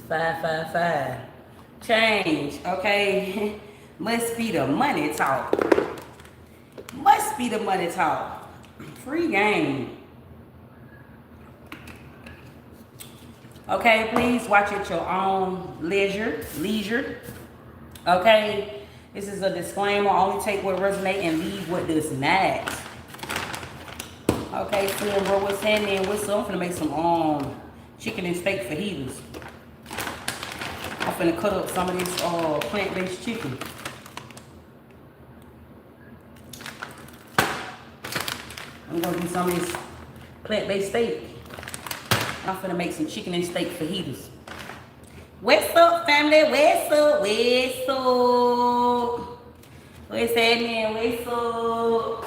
555. Change, okay? Must be the money talk. Must be the money talk. Free game. Okay, please watch at your own leisure. Okay, this is a disclaimer. Only take what resonates and leave what does not. Okay, so bro, what's happening? What's up? I'm finna make some chicken and steak fajitas. I'm finna cut up some of this plant-based chicken. I'm gonna do some of this plant-based steak. I'm finna make some chicken and steak fajitas. What's up, family? What's up? What's up? What's happening? What's up?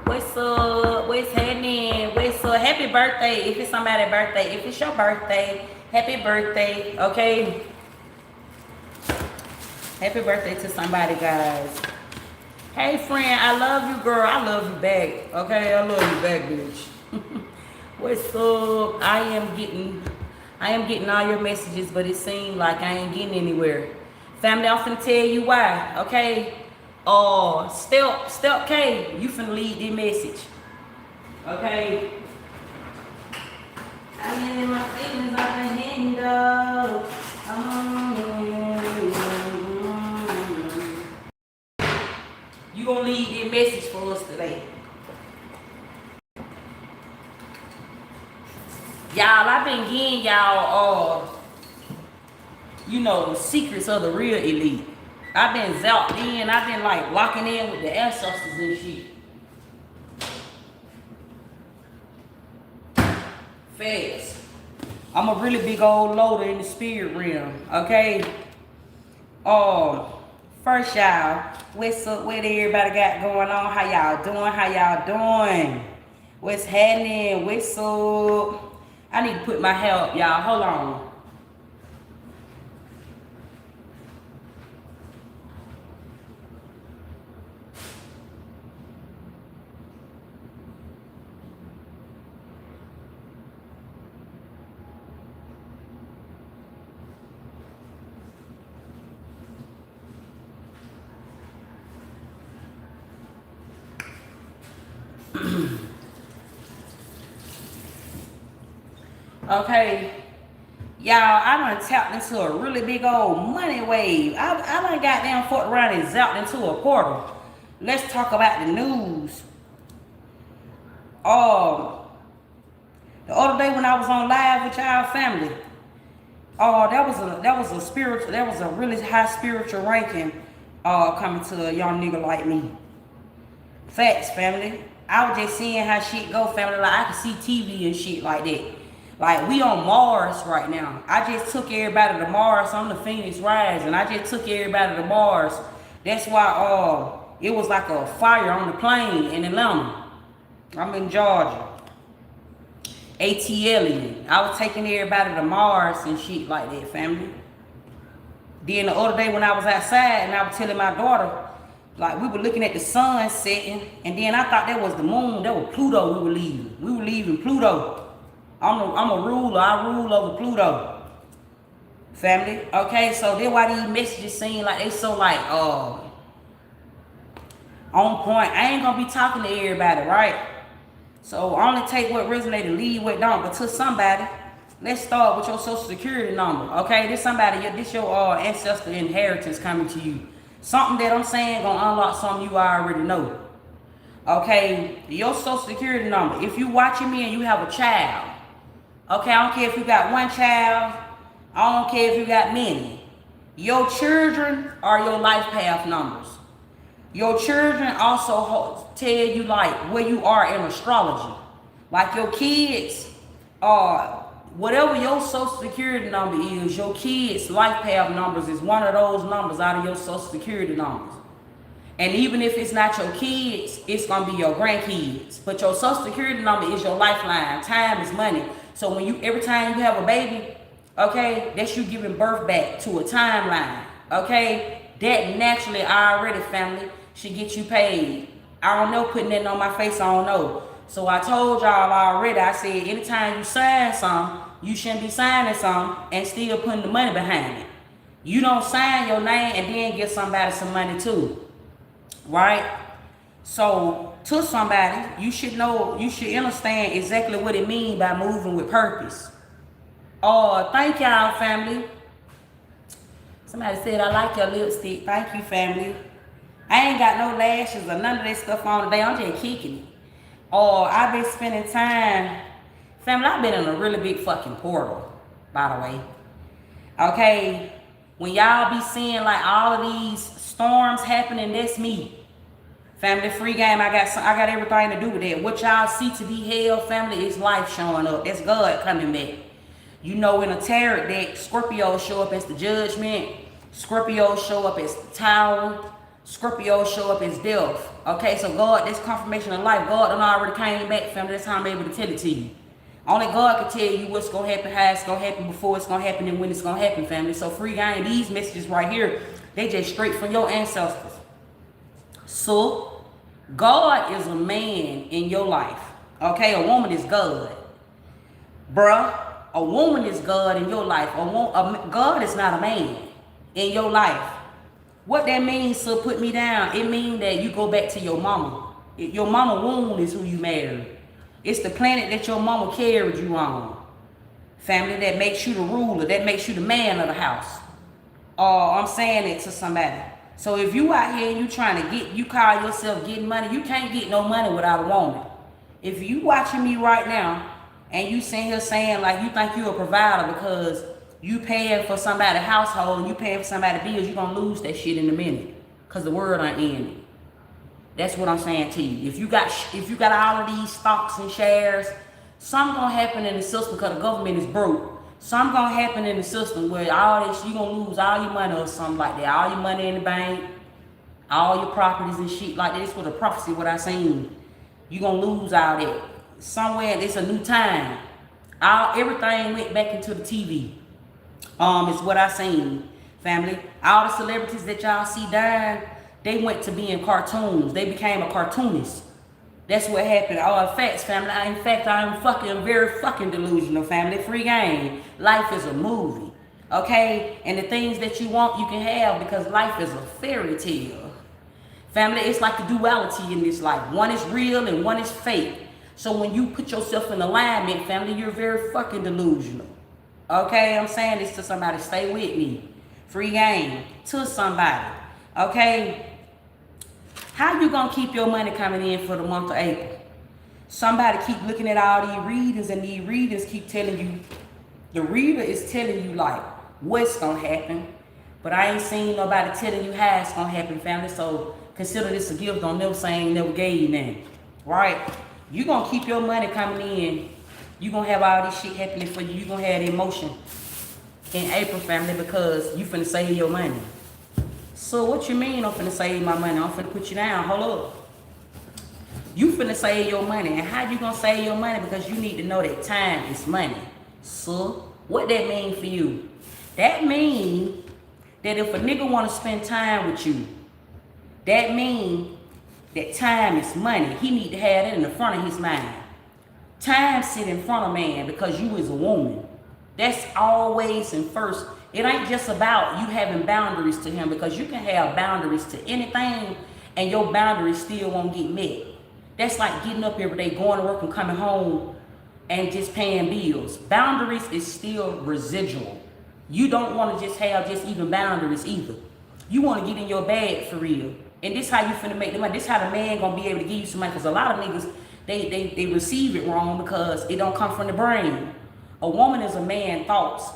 What's up? What's happening? What's up? Happy birthday. If it's somebody's birthday. If it's your birthday, happy birthday. Okay? Happy birthday to somebody, guys. Hey, friend. I love you, girl. I love you back. Okay? I love you back, bitch. What's up? I am getting all your messages, but it seems like I ain't getting anywhere. Family, I'm finna tell you why. Okay? Step K, you finna lead this message. Okay? I'm in my feelings, I can handle. You gonna lead this message for us today. Y'all, I've been getting y'all, secrets of the real elite. I've been zapped in. I've been like locking in with the ancestors and shit. Fast. I'm a really big old loader in the spirit realm. Okay. First y'all, what's up? What everybody got going on? How y'all doing? How y'all doing? What's happening? What's up? I need to put my hair up, y'all. Hold on. Okay, y'all, I done tapped into a really big old money wave. I done got down fucked around and zapped into a portal. Let's talk about the news. The other day when I was on live with y'all family, that was a really high spiritual ranking coming to a young nigga like me. Facts, family. I was just seeing how shit go, family. Like I can see TV and shit like that. Like we on Mars right now. I just took everybody to Mars on the Phoenix Rise, and I just took everybody to Mars. That's why it was like a fire on the plane in Atlanta. I'm in Georgia. ATLing. I was taking everybody to Mars and shit like that, family. Then the other day when I was outside and I was telling my daughter, like we were looking at the sun setting, and then I thought that was the moon. That was Pluto we were leaving. We were leaving Pluto. I'm a ruler. I rule over Pluto. Family. Okay, so that's why these messages seem like they so like on point. I ain't gonna be talking to everybody, right? So only take what resonates and leave what don't. But to somebody, let's start with your social security number. Okay, this your ancestor inheritance coming to you. Something that I'm saying gonna unlock something you already know. Okay, your social security number. If you watching me and you have a child, okay, I don't care if you got one child. I don't care if you got many. Your children are your life path numbers. Your children also tell you like where you are in astrology. Like your kids whatever your social security number is, your kids' life path numbers is one of those numbers out of your social security numbers. And even if it's not your kids, it's gonna be your grandkids. But your social security number is your lifeline. Time is money. So every time you have a baby, okay, that's you giving birth back to a timeline. Okay, that naturally already, family, should get you paid. I don't know, putting that on my face, I don't know. So I told y'all already, I said anytime you sign something, you shouldn't be signing something and still putting the money behind it. You don't sign your name and then give somebody some money too, right? So to somebody, you should know, you should understand exactly what it means by moving with purpose. Oh, thank y'all, family. Somebody said, I like your lipstick. Thank you, family. I ain't got no lashes or none of that stuff on today. I'm just kicking it. Oh, I've been spending time. Family, I've been in a really big fucking portal, by the way. Okay, when y'all be seeing like all of these storms happening, that's me. Family, free game, I got everything to do with that. What y'all see to be hell, family, is life showing up. That's God coming back. You know, in a tarot deck, Scorpios show up as the judgment. Scorpios show up as the tower. Scorpios show up as death. Okay, so God, this confirmation of life. God done already came back, family. That's how I'm able to tell it to you. Only God can tell you what's going to happen, how it's going to happen, before it's going to happen, and when it's going to happen, family. So free game, these messages right here, they just straight from your ancestors. So, God is a man in your life. Okay, a woman is God. Bruh, a woman is God in your life. God is not a man in your life. What that means, so put me down, it means that you go back to your mama. Your mama womb is who you married. It's the planet that your mama carried you on. Family, that makes you the ruler, that makes you the man of the house. I'm saying it to somebody. So if you out here and you trying to you call yourself getting money, you can't get no money without a woman. If you watching me right now and you sitting here saying like you think you a provider because you paying for somebody's household and you paying for somebody's bills, you're going to lose that shit in a minute because the world ain't ending. That's what I'm saying to you. If you got all of these stocks and shares, something gonna happen in the system because the government is broke. Something gonna happen in the system where all this, you gonna lose all your money or something like that. All your money in the bank, all your properties and shit like that. This was a prophecy, what I seen. You gonna lose all that. Somewhere, it's a new time. Everything went back into the TV. It's what I seen, family. All the celebrities that y'all see dying, they went to being cartoons. They became a cartoonist. That's what happened. All facts, family. In fact, I'm very fucking delusional, family. Free game. Life is a movie. Okay? And the things that you want, you can have because life is a fairy tale. Family, it's like the duality in this life. One is real and one is fake. So when you put yourself in alignment, family, you're very fucking delusional. Okay? I'm saying this to somebody. Stay with me. Free game. To somebody. Okay? How you gonna keep your money coming in for the month of April? Somebody keep looking at all these readings and these readings keep telling you, the reader is telling you like what's gonna happen, but I ain't seen nobody telling you how it's gonna happen, family. So consider this a gift. Don't never say I ain't never gave you nothing, right? You gonna keep your money coming in. You gonna have all this shit happening for you. You gonna have the emotion in April, family, because you finna save your money. So what you mean I'm finna save my money? I'm finna put you down. Hold up. You finna save your money. And how you gonna save your money? Because you need to know that time is money. So what that mean for you? That mean that if a nigga wanna spend time with you, that mean that time is money. He need to have that in the front of his mind. Time sit in front of man because you is a woman. That's always in first. It ain't just about you having boundaries to him, because you can have boundaries to anything and your boundaries still won't get met. That's like getting up every day, going to work and coming home and just paying bills. Boundaries is still residual. You don't want to just have just even boundaries either. You want to get in your bag for real. And this how you finna make the money. This how the man gonna be able to give you some money, because a lot of niggas, they receive it wrong because it don't come from the brain. A woman is a man thoughts.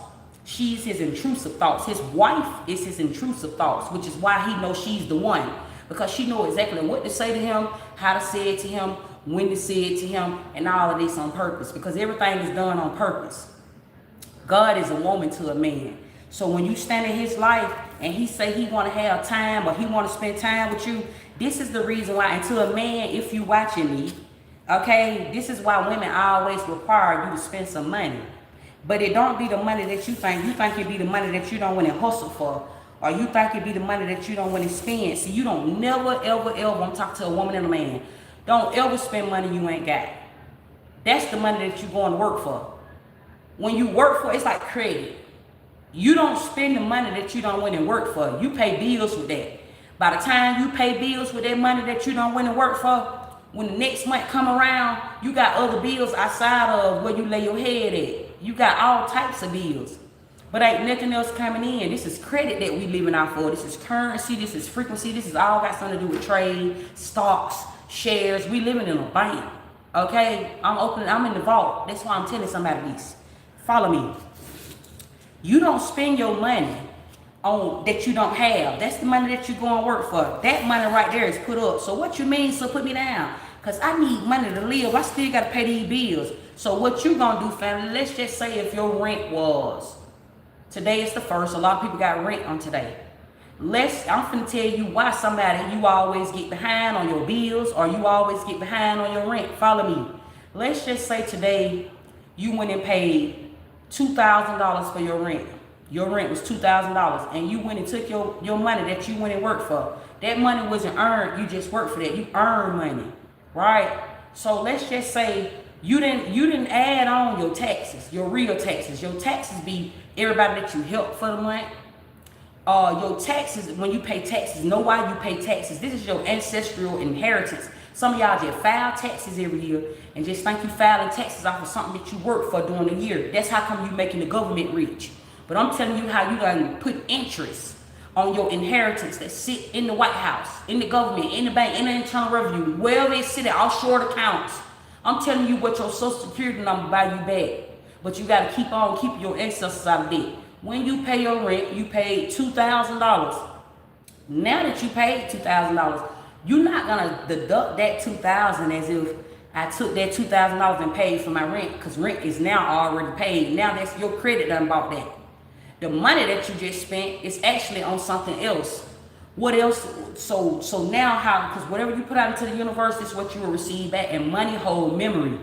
She's his intrusive thoughts. His wife is his intrusive thoughts, which is why he knows she's the one. Because she knows exactly what to say to him, how to say it to him, when to say it to him, and all of this on purpose. Because everything is done on purpose. God is a woman to a man. So when you stand in his life and he say he want to have time or he want to spend time with you, this is the reason why. And to a man, if you watching me, okay, this is why women always require you to spend some money. But it don't be the money that you think. You think it be the money that you don't want to hustle for. or you think it be the money that you don't want to spend. See, you don't never, ever, ever, I'm talking to a woman and a man, don't ever spend money you ain't got. That's the money that you're going to work for. When you work for, it's like credit. You don't spend the money that you don't went and work for. You pay bills with that. By the time you pay bills with that money that you don't went and work for, when the next month come around, you got other bills outside of where you lay your head at. You got all types of bills. But ain't nothing else coming in. This is credit that we living out for. This is currency. This is frequency. This is all got something to do with trade, stocks, shares. We living in a bank. Okay? I'm in the vault. That's why I'm telling somebody this. Follow me. You don't spend your money on that you don't have. That's the money that you go and work for. That money right there is put up. So what you mean, so put me down? Because I need money to live. I still got to pay these bills. So what you going to do, family? Let's just say if your rent was, today is the first. A lot of people got rent on today. I'm finna tell you why somebody, you always get behind on your bills or you always get behind on your rent. Follow me. Let's just say today you went and paid $2,000 for your rent. Your rent was $2,000 and you went and took your money that you went and worked for. That money wasn't earned, you just worked for that. You earned money, right? So let's just say you didn't add on your taxes, your real taxes. Your taxes be everybody that you help for the month. Your taxes, when you pay taxes, know why you pay taxes. This is your ancestral inheritance. Some of y'all just file taxes every year and just think you filing taxes off of something that you work for during the year. That's how come you making the government rich. But I'm telling you how you gonna put interest on your inheritance that sit in the White House, in the government, in the bank, in the Internal Revenue, wherever they sit at offshore accounts. I'm telling you what your Social Security number buy you back. But you gotta keep on keeping your ancestors out of debt. When you pay your rent, you paid $2,000. Now that you paid $2,000, you're not gonna deduct that $2,000 as if I took that $2,000 and paid for my rent, because rent is now already paid. Now that's your credit done bought that. The money that you just spent is actually on something else. What else? So now how, because whatever you put out into the universe is what you will receive back, and money hold memory.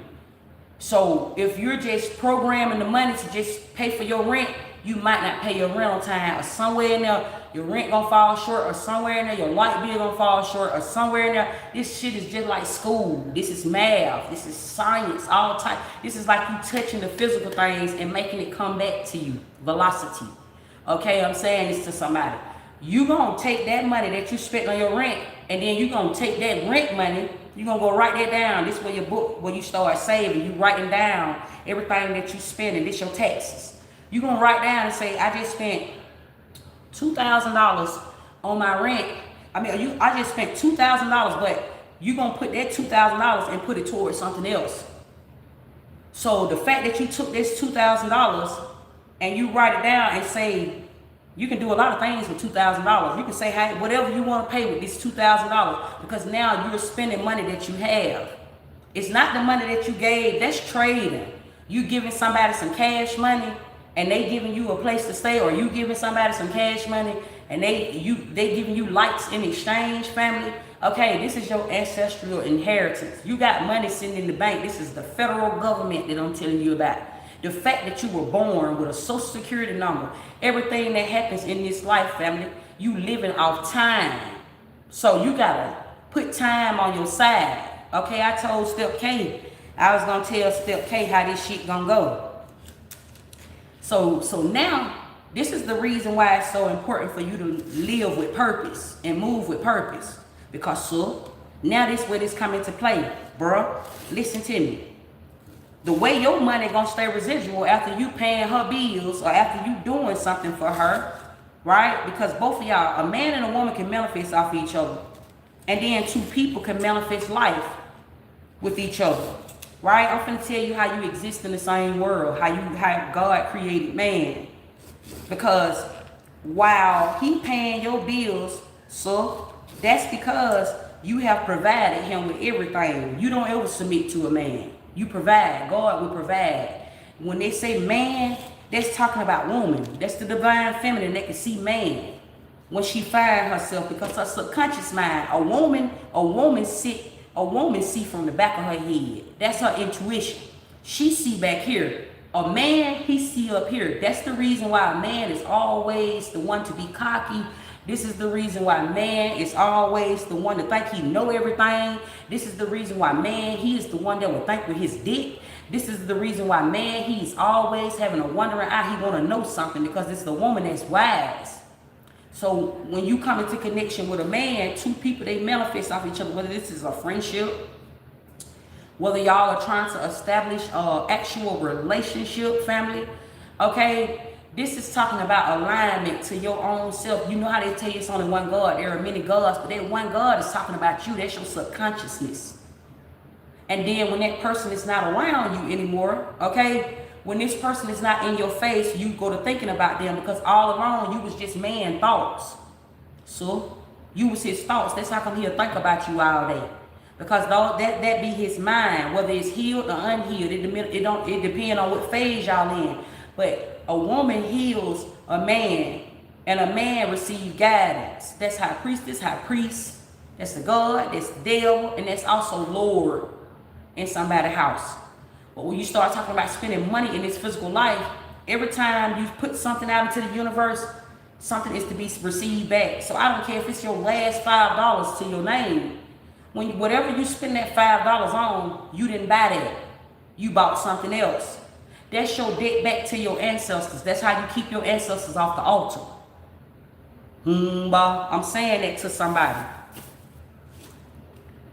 So if you're just programming the money to just pay for your rent, you might not pay your rent on time, or somewhere in there your rent gonna fall short, or somewhere in there your light bill gonna fall short, or somewhere in there, this shit is just like school. This is math, this is science, all type. This is like you touching the physical things and making it come back to you, velocity. Okay, I'm saying this to somebody. You gonna take that money that you spent on your rent, and then you gonna take that rent money, you gonna go write that down. This is where your book, where you start saving, you writing down everything that you spending, this your taxes. You gonna write down and say, I just spent $2,000 on my rent. I just spent $2,000, but you gonna put that $2,000 and put it towards something else. So the fact that you took this $2,000 and you write it down and say, you can do a lot of things with $2,000. You can say, hey, whatever you want to pay with this $2,000, because now you're spending money that you have. It's not the money that you gave, that's trading. You giving somebody some cash money and they giving you a place to stay, or you giving somebody some cash money and they giving you likes in exchange, family. Okay, this is your ancestral inheritance. You got money sitting in the bank. This is the federal government that I'm telling you about. The fact that you were born with a Social Security number, everything that happens in this life, family, you living off time. So you gotta put time on your side. Okay, I told Step K, I was gonna tell Step K how this shit gonna go. So now, this is the reason why it's so important for you to live with purpose and move with purpose. Because, so, now this where this come into play, bruh. Listen to me. The way your money gonna stay residual after you paying her bills or after you doing something for her, right? Because both of y'all, a man and a woman can manifest off each other. And then two people can manifest life with each other. Right? I'm finna tell you how you exist in the same world, how God created man. Because while he paying your bills, so that's because you have provided him with everything. You don't ever submit to a man. You provide. God will provide. When they say man, that's talking about woman. That's the divine feminine that can see man when she find herself, because her subconscious mind, a woman see from the back of her head. That's her intuition. She see back here. A man, he see up here. That's the reason why a man is always the one to be cocky. This is the reason why man is always the one to think he know everything. This is the reason why man, he is the one that will think with his dick. This is the reason why man, he's always having a wondering how he want to know something, because it's the woman that's wise. So when you come into connection with a man, two people, they manifest off each other, whether this is a friendship, whether y'all are trying to establish an actual relationship, family, okay? This is talking about alignment to your own self. You know how they tell you it's only one God. There are many gods, but that one God is talking about you. That's your subconsciousness. And then when that person is not around you anymore, okay? When this person is not in your face, you go to thinking about them, because all along you was just man thoughts. So you was his thoughts. That's how come he'll think about you all day. Because that be his mind, whether it's healed or unhealed. It depends on what phase y'all in. But a woman heals a man, and a man receives guidance. That's high priestess, high priest. That's the God, that's the devil, and that's also Lord in somebody's house. But when you start talking about spending money in this physical life, every time you put something out into the universe, something is to be received back. So I don't care if it's your last $5 to your name. When whatever you spend that $5 on, you didn't buy that. You bought something else. That's your debt back to your ancestors. That's how you keep your ancestors off the altar. I'm saying that to somebody.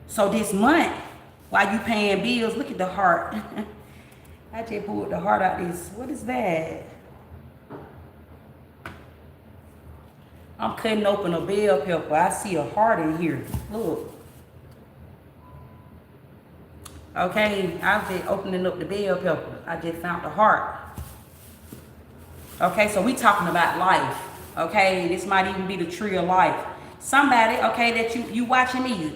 So this month, while you paying bills, look at the heart. I just pulled the heart out this. What is that? I'm cutting open a bell pepper. I see a heart in here. Look. Okay, I was just opening up the bell pepper. I just found the heart. Okay, so we talking about life. Okay, this might even be the tree of life. Somebody, okay, that you watching me,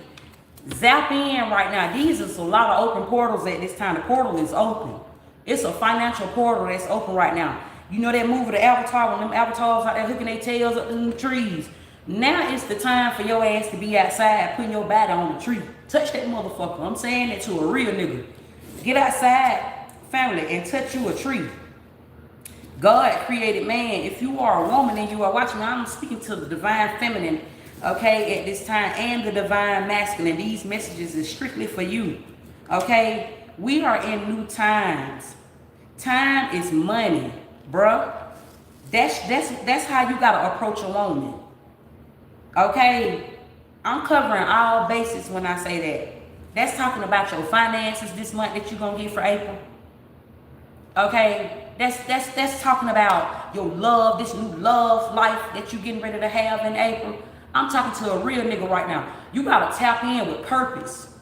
zap in right now. These is a lot of open portals at this time. The portal is open. It's a financial portal that's open right now. You know that movie, The Avatar, when them avatars out there hooking their tails up in the trees. Now it's the time for your ass to be outside, putting your body on the tree. Touch that motherfucker. I'm saying that to a real nigga. Get outside, family, and touch you a tree. God created man. If you are a woman and you are watching, I'm speaking to the divine feminine, okay, at this time, and the divine masculine. These messages is strictly for you, okay? We are in new times. Time is money, bruh. That's how you gotta approach a woman. Okay, I'm covering all bases when I say that. That's talking about your finances this month that you're gonna get for April. Okay, that's talking about your love, this new love life that you're getting ready to have in April. I'm talking to a real nigga right now. You gotta tap in with purpose.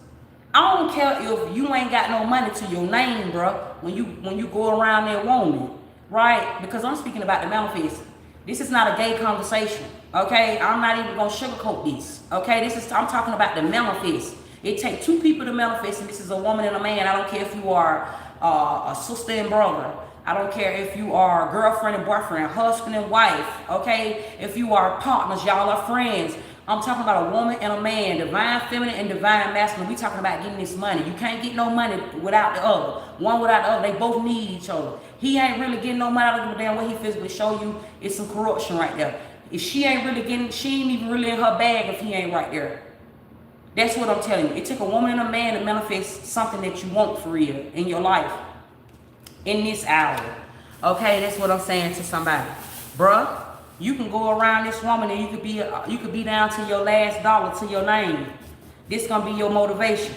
I don't care if you ain't got no money to your name, bro. When you go around there woman, right? Because I'm speaking about the manifest. This is not a gay conversation. Okay, I'm not even gonna sugarcoat this. Okay, I'm talking about the manifest. It takes two people to manifest, and this is a woman and a man. I don't care if you are a sister and brother. I don't care if you are girlfriend and boyfriend, husband and wife. Okay, if you are partners, y'all are friends. I'm talking about a woman and a man, divine feminine and divine masculine. We talking about getting this money. You can't get no money without the other. One without the other. They both need each other. He ain't really getting no money out of the damn way he physically show you. It's some corruption right there. If she ain't even really in her bag if he ain't right there. That's what I'm telling you. It took a woman and a man to manifest something that you want for real in your life. In this hour. Okay, that's what I'm saying to somebody. Bruh, you can go around this woman and you could be down to your last dollar to your name. This gonna be your motivation.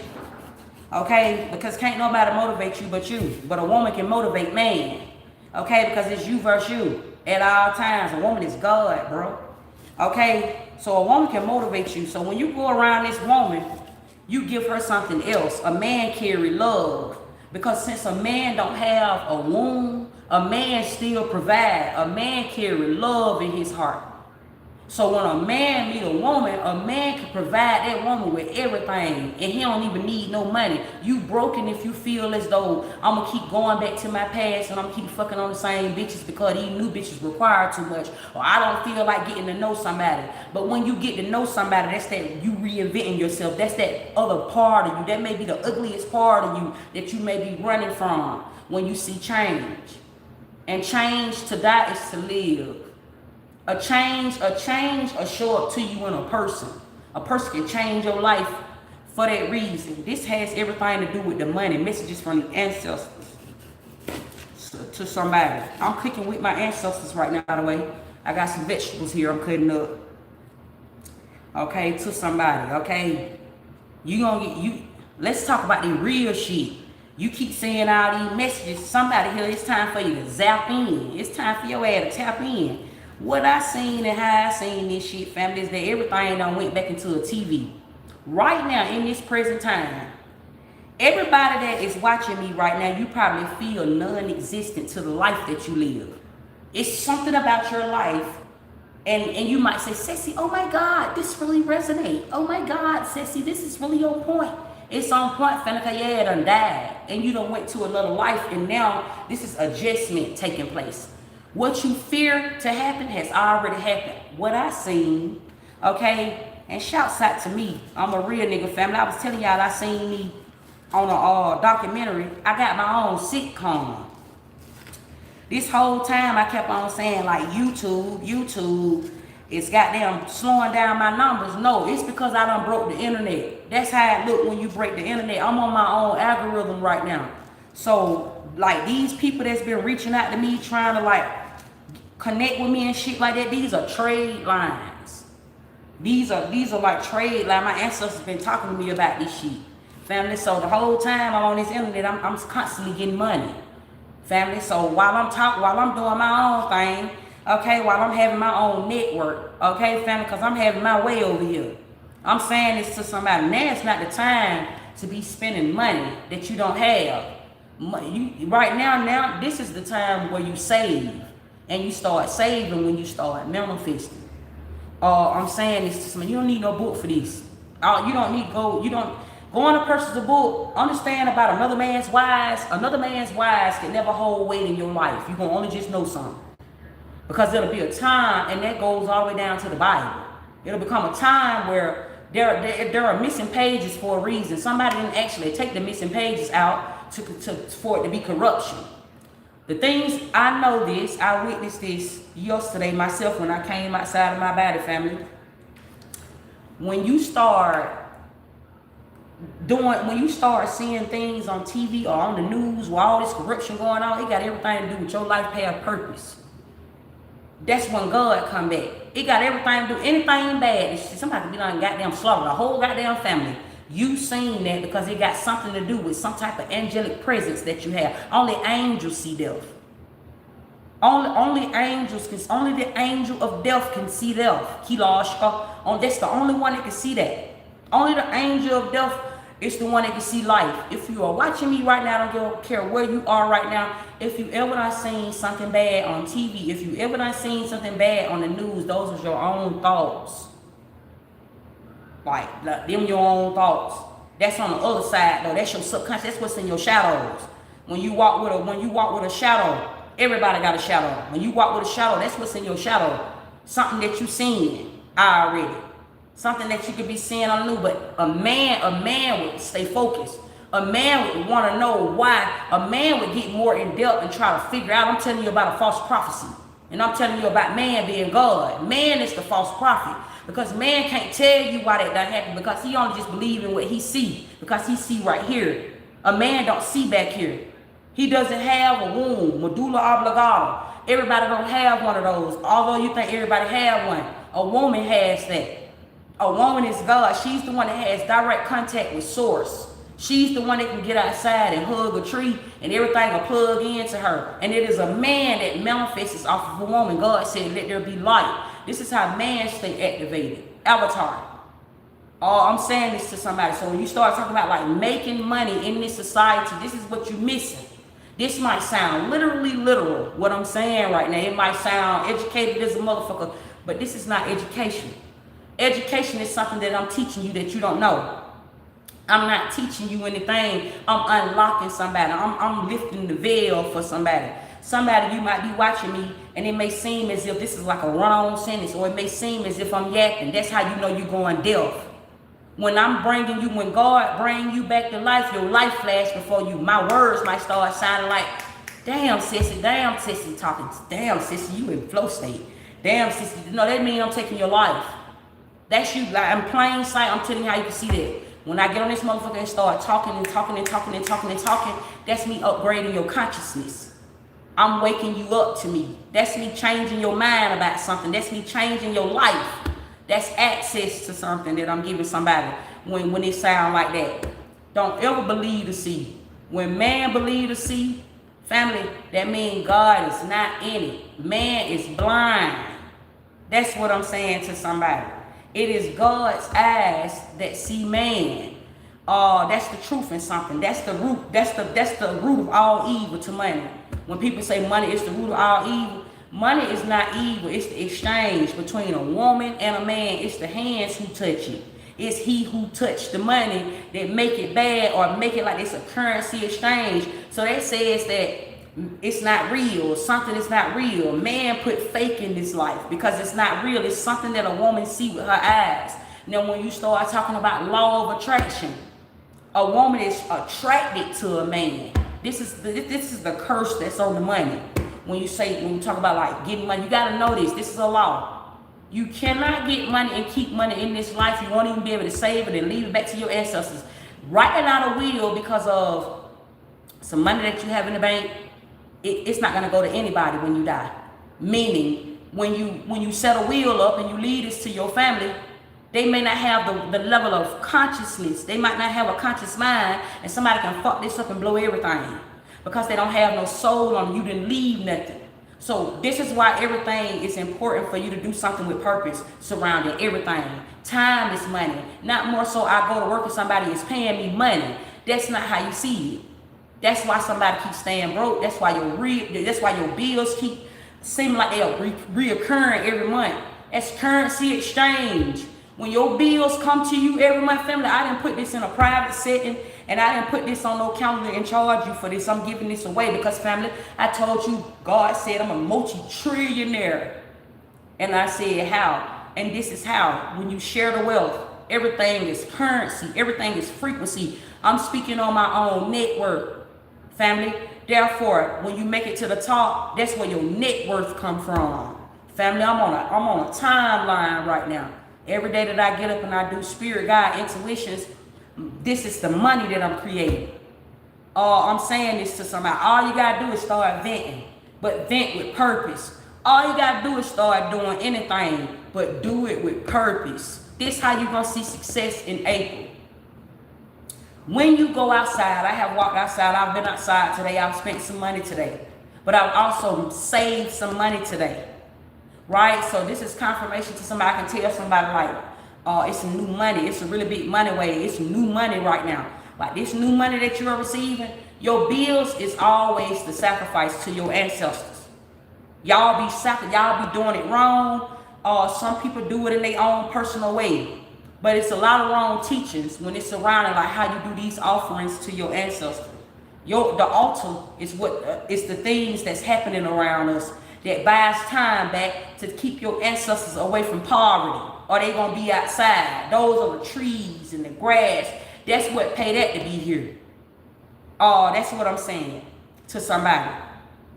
Okay? Because can't nobody motivate you but you. But a woman can motivate man. Okay? Because it's you versus you. At all times. A woman is God, bro. Okay? So a woman can motivate you. So when you go around this woman, you give her something else. A man carry love. Because since a man don't have a womb, a man still provide. A man carry love in his heart. So when a man meet a man can provide that woman with everything. And he don't even need no money. You broken if you feel as though I'm going to keep going back to my past and I'm going to keep fucking on the same bitches because these new bitches require too much. Or I don't feel like getting to know somebody. But when you get to know somebody, that's that you reinventing yourself. That's that other part of you. That may be the ugliest part of you that you may be running from. when you see change. And change to die is to live. A change will show up to you in a person. A person can change your life for that reason. This has everything to do with the money. Messages from the ancestors to somebody. I'm cooking with my ancestors right now, by the way. I got some vegetables here I'm cutting up. Okay, to somebody, okay? Let's talk about the real shit. You keep saying all these messages. Somebody here, it's time for you to zap in. It's time for your ass to tap in. What I seen and how I seen this shit, family, is that everything done went back into a TV. Right now, in this present time, everybody that is watching me right now, you probably feel non-existent to the life that you live. It's something about your life, and you might say, Ceci, oh my God, this really resonates. Oh my God, Ceci, this is really on point. It's on point, family, because yeah, done died, and you done went to another life, and now this is adjustment taking place. What you fear to happen has already happened. What I seen, okay, and shouts out to me. I'm a real nigga, family. I was telling y'all I seen me on a documentary. I got my own sitcom. This whole time I kept on saying like YouTube is goddamn slowing down my numbers. No, it's because I done broke the internet. That's how it look when you break the internet. I'm on my own algorithm right now. So like these people that's been reaching out to me trying to like connect with me and shit like that, these are trade lines. These are like trade lines. My ancestors been talking to me about this shit, family. So the whole time I'm on this internet, I'm constantly getting money, family. So while I'm doing my own thing, okay, while I'm having my own network, okay, family, because I'm having my way over here. I'm saying this to somebody. Now it's not the time to be spending money that you don't have. Right now, this is the time where you save. And you start saving when you start manifesting. I'm saying this to somebody. You don't need no book for this. You don't need go on a person's book. Understand about another man's wise. Another man's wise can never hold weight in your life. You're going to only just know something. Because there'll be a time, and that goes all the way down to the Bible. It'll become a time where there are missing pages for a reason. Somebody didn't actually take the missing pages out for it to be corruption. The things, I know this, I witnessed this yesterday myself when I came outside of my body, family. When you start seeing things on TV or on the news with all this corruption going on, it got everything to do with your life have purpose. That's when God come back. It got everything to do, anything bad. Somebody could be done goddamn slaughter the whole goddamn family. You seen that because it got something to do with some type of angelic presence that you have. Only angels see death. Only the angel of death can see death. That's the only one that can see that. Only the angel of death is the one that can see life. If you are watching me right now, I don't care where you are right now. If you ever done seen something bad on TV, if you ever done seen something bad on the news, those are your own thoughts. Like them your own thoughts. That's on the other side though. That's your subconscious. That's what's in your shadows. When you walk with a shadow, everybody got a shadow. When you walk with a shadow, that's what's in your shadow. Something that you seen already. Something that you could be seeing on the news. But a man would stay focused. A man would want to know why. A man would get more in depth and try to figure out. I'm telling you about a false prophecy. And I'm telling you about man being God. Man is the false prophet. Because man can't tell you why that happened, because he only just believe in what he see. Because he see right here. A man don't see back here. He doesn't have a womb, medulla oblongata. Everybody don't have one of those. Although you think everybody have one, a woman has that. A woman is God. She's the one that has direct contact with source. She's the one that can get outside and hug a tree and everything will plug into her. And it is a man that manifests off of a woman. God said, let there be light. This is how man stay activated. Avatar. I'm saying this to somebody. So when you start talking about like making money in this society, this is what you're missing. This might sound literally literal, what I'm saying right now. It might sound educated as a motherfucker, but this is not education. Education is something that I'm teaching you that you don't know. I'm not teaching you anything. I'm unlocking somebody. I'm lifting the veil for somebody. Somebody, you might be watching me and it may seem as if this is like a run-on sentence, or it may seem as if I'm yapping. That's how you know you're going deaf. When when God bring you back to life, your life flash before you. My words might start sounding like, damn sissy talking, damn sissy, you in flow state. Damn sissy, no, that means I'm taking your life. That's you, like in plain sight, I'm telling you how you can see that. When I get on this motherfucker and start talking, that's me upgrading your consciousness. I'm waking you up to me. That's me changing your mind about something. That's me changing your life. That's access to something that I'm giving somebody when it sound like that. Don't ever believe to see. When man believe to see, family, that means God is not in it. Man is blind. That's what I'm saying to somebody. It is God's eyes that see man. That's the truth in something. That's the root. That's the root of all evil to money. When people say money is the root of all evil, money is not evil. It's the exchange between a woman and a man. It's the hands who touch it. It's he who touched the money that make it bad or make it like it's a currency exchange. So that says that it's not real. Something is not real. Man put fake in this life because it's not real. It's something that a woman see with her eyes. Now, when you start talking about law of attraction, a woman is attracted to a man. This is the curse that's on the money. When you talk about like getting money, you gotta know this. This is a law. You cannot get money and keep money in this life. You won't even be able to save it and leave it back to your ancestors. Writing out a will because of some money that you have in the bank, it's not gonna go to anybody when you die. Meaning, when you set a will up and you leave this to your family, they may not have the level of consciousness. They might not have a conscious mind, and somebody can fuck this up and blow everything because they don't have no soul on them. You didn't leave nothing. So this is why everything is important for you to do something with purpose surrounding everything. Time is money. Not more so I go to work and somebody is paying me money. That's not how you see it. That's why somebody keeps staying broke. That's why your bills keep seeming like they are reoccurring every month. That's currency exchange. When your bills come to you every month, family, I didn't put this in a private setting and I didn't put this on no calendar and charge you for this. I'm giving this away because, family, I told you God said I'm a multi-trillionaire. And I said how? And this is how. When you share the wealth, everything is currency. Everything is frequency. I'm speaking on my own network. Family, therefore, when you make it to the top, that's where your net worth come from. Family, I'm on a timeline right now. Every day that I get up and I do spirit guide intuitions, this is the money that I'm creating. I'm saying this to somebody. All you gotta do is start venting, but vent with purpose. All you gotta do is start doing anything, but do it with purpose. This is how you gonna see success in April. When you go outside, I have walked outside, I've been outside today, I've spent some money today, but I've also saved some money today, right? So this is confirmation to somebody. I can tell somebody like, it's some new money, it's a really big money way, it's new money right now. Like this new money that you are receiving, your bills is always the sacrifice to your ancestors. Y'all be doing it wrong. Some people do it in their own personal way. But it's a lot of wrong teachings when it's surrounding like how you do these offerings to your ancestors. The altar is it's the things that's happening around us that buys time back to keep your ancestors away from poverty, or they gonna be outside. Those are the trees and the grass. That's what pay that to be here. That's what I'm saying to somebody.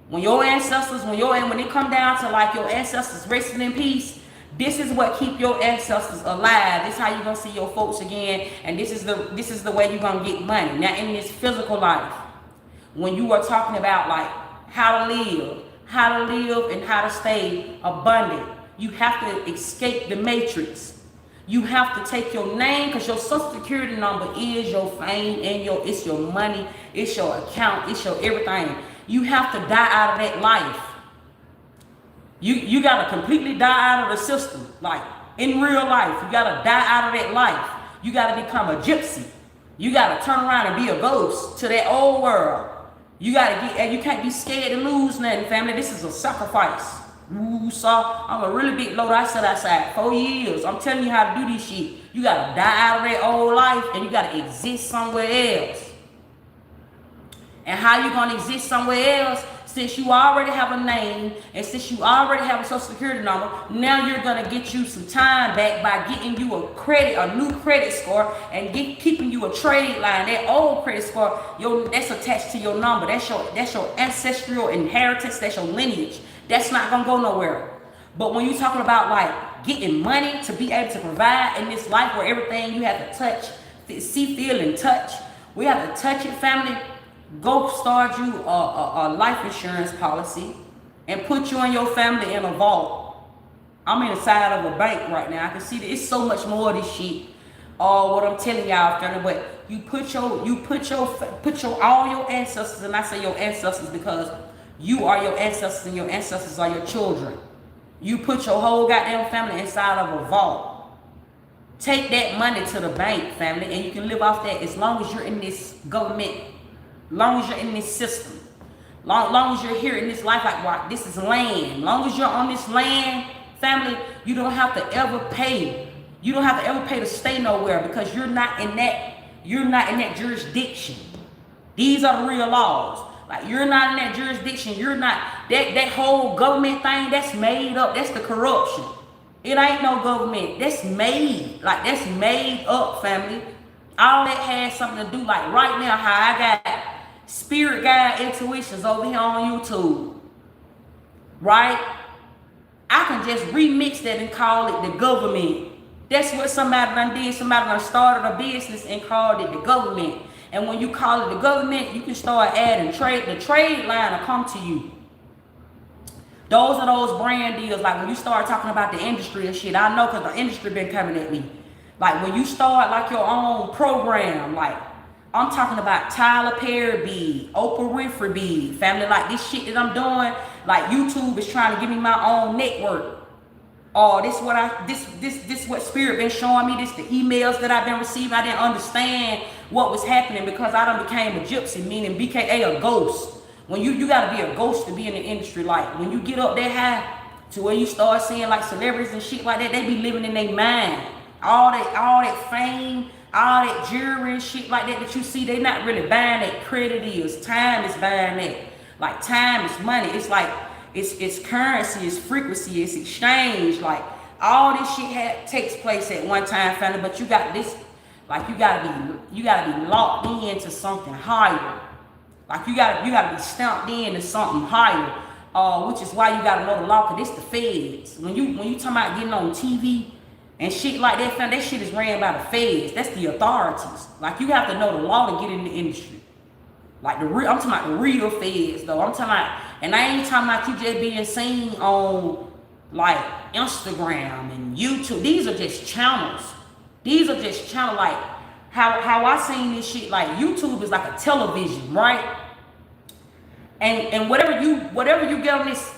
When your ancestors, when they come down to like your ancestors resting in peace, this is what keep your ancestors alive. This is how you're gonna see your folks again, and this is the way you're gonna get money. Now in this physical life, when you are talking about like how to live and how to stay abundant, you have to escape the matrix. You have to take your name, because your social security number is your fame and it's your money, it's your account, it's your everything. You have to die out of that life. You gotta completely die out of the system. Like in real life, you gotta die out of that life. You gotta become a gypsy. You gotta turn around and be a ghost to that old world. You can't be scared to lose nothing, family. This is a sacrifice. Ooh, so I'm a really big loader. I sat outside 4 years. I'm telling you how to do this shit. You gotta die out of that old life and you gotta exist somewhere else. And how you gonna exist somewhere else? since you already have a name and since you already have a social security number, now you're gonna get you some time back by getting you a new credit score, and keeping you a trade line. That old credit score, that's attached to your number. That's your ancestral inheritance. That's your lineage. That's not gonna go nowhere. But when you're talking about like getting money to be able to provide in this life where everything you have to touch, see, feel, and touch, we have to touch it, family. Go start you a life insurance policy and put you and your family in a vault. I'm inside of a bank right now. I can see that it's so much more of this shit. What I'm telling y'all, family, but you put all your ancestors, and I say your ancestors because you are your ancestors and your ancestors are your children. You put your whole goddamn family inside of a vault. Take that money to the bank, family, and you can live off that as long as you're in this government. Long as you're in this system, long as you're here in this life, like wow, this is land. Long as you're on this land, family, you don't have to ever pay. You don't have to ever pay to stay nowhere because you're not in that jurisdiction. These are the real laws. Like you're not in that jurisdiction. You're not that whole government thing. That's made up. That's the corruption. It ain't no government. That's made. Like that's made up, family. All that has something to do. Like right now, how I got Spirit Guide Intuitions over here on YouTube, right? I can just remix that and call it the government. That's what somebody done did. Somebody done started a business and called it the government. And when you call it the government, you can start adding trade. The trade line will come to you. Those are those brand deals. Like when you start talking about the industry and shit, I know because the industry been coming at me. Like when you start like your own program, like I'm talking about Tyler Perry bead, Oprah Winfrey bead, family. Like this shit that I'm doing, like YouTube is trying to give me my own network. This what Spirit been showing me. This the emails that I've been receiving. I didn't understand what was happening because I done became a gypsy, meaning BKA a ghost. When you gotta be a ghost to be in the industry. Like when you get up that high to where you start seeing like celebrities and shit like that, they be living in their mind. All that fame, all that jewelry and shit like that you see, they not really buying that. Credit is time is buying that. Like time is money. It's like it's currency, it's frequency, it's exchange. Like all this shit takes place at one time, family. But you got this, like you gotta be locked into something higher. Like you gotta be stamped into something higher. Which is why you gotta know the law, cause it's the feds. When you talking about getting on TV and shit like that, fam, that shit is ran by the feds. That's the authorities. Like you have to know the law to get in the industry. Like I'm talking about the real feds though. I'm talking about, and I ain't talking about you just being seen on like Instagram and YouTube. These are just channels. These are just channels. Like how I seen this shit. Like YouTube is like a television, right? And whatever you get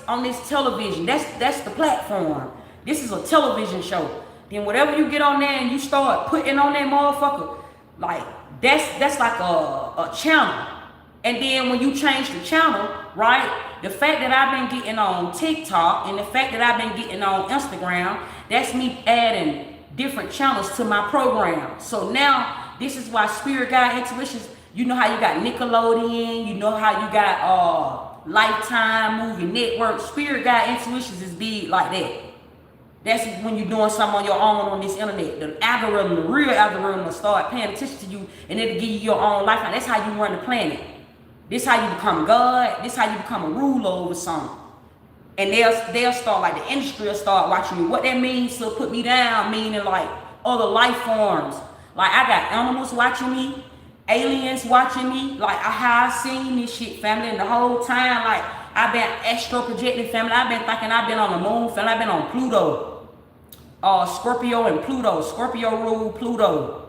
on this television, that's the platform. This is a television show. Then whatever you get on there and you start putting on that motherfucker, like that's like a channel. And then when you change the channel, right? The fact that I've been getting on TikTok and the fact that I've been getting on Instagram, that's me adding different channels to my program. So now this is why Spirit Guide Intuitions, you know how you got Nickelodeon, you know how you got Lifetime Movie Network. Spirit Guide Intuitions is big like that. That's when you're doing something on your own on this internet. The algorithm, the real algorithm will start paying attention to you and it'll give you your own life. That's how you run the planet. This how you become God. This how you become a ruler over something. And they'll start, like the industry will start watching me. What that means to put me down, meaning like other life forms. Like I got animals watching me, aliens watching me. Like how I seen this shit, family, and the whole time, like I've been astro projecting, family. I've been thinking I've been on the moon, family. I've been on Pluto. Scorpio and Pluto. Scorpio rule Pluto.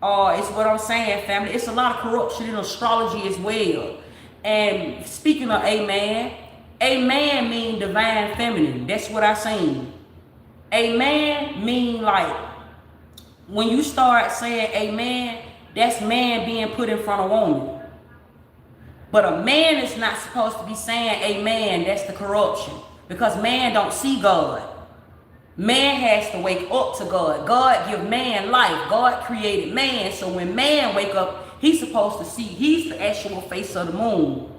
It's what I'm saying, family. It's a lot of corruption in astrology as well. And speaking of a man mean divine feminine. That's what I seen. A man mean like when you start saying a man, that's man being put in front of woman. But a man is not supposed to be saying a man. That's the corruption, because man don't see God. Man has to wake up to God. God give man life. God created man. So when man wake up, he's supposed to see. He's the actual face of the moon.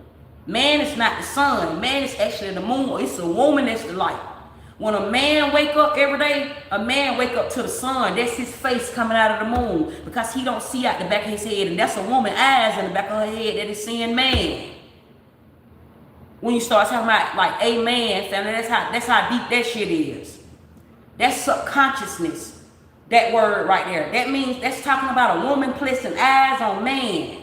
Man is not the sun. Man is actually the moon. It's a woman that's the light. When a man wake up every day, a man wake up to the sun. That's his face coming out of the moon because he don't see out the back of his head. And that's a woman eyes in the back of her head that is seeing man. When you start talking about like amen, family, that's how deep that shit is. That's subconsciousness. That word right there. That means that's talking about a woman placing eyes on man.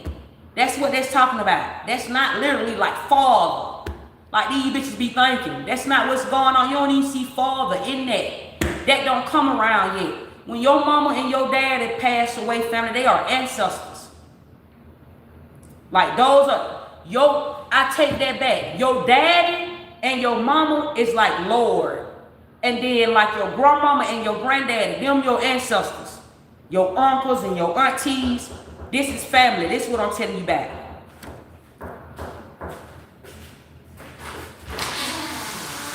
That's what that's talking about. That's not literally like father. Like these bitches be thinking. That's not what's going on. You don't even see father in that. That don't come around yet. When your mama and your daddy pass away, family, they are ancestors. Like those are I take that back. Your daddy and your mama is like Lord. And then like your grandmama and your granddaddy, them your ancestors. Your uncles and your aunties. This is family. This is what I'm telling you about.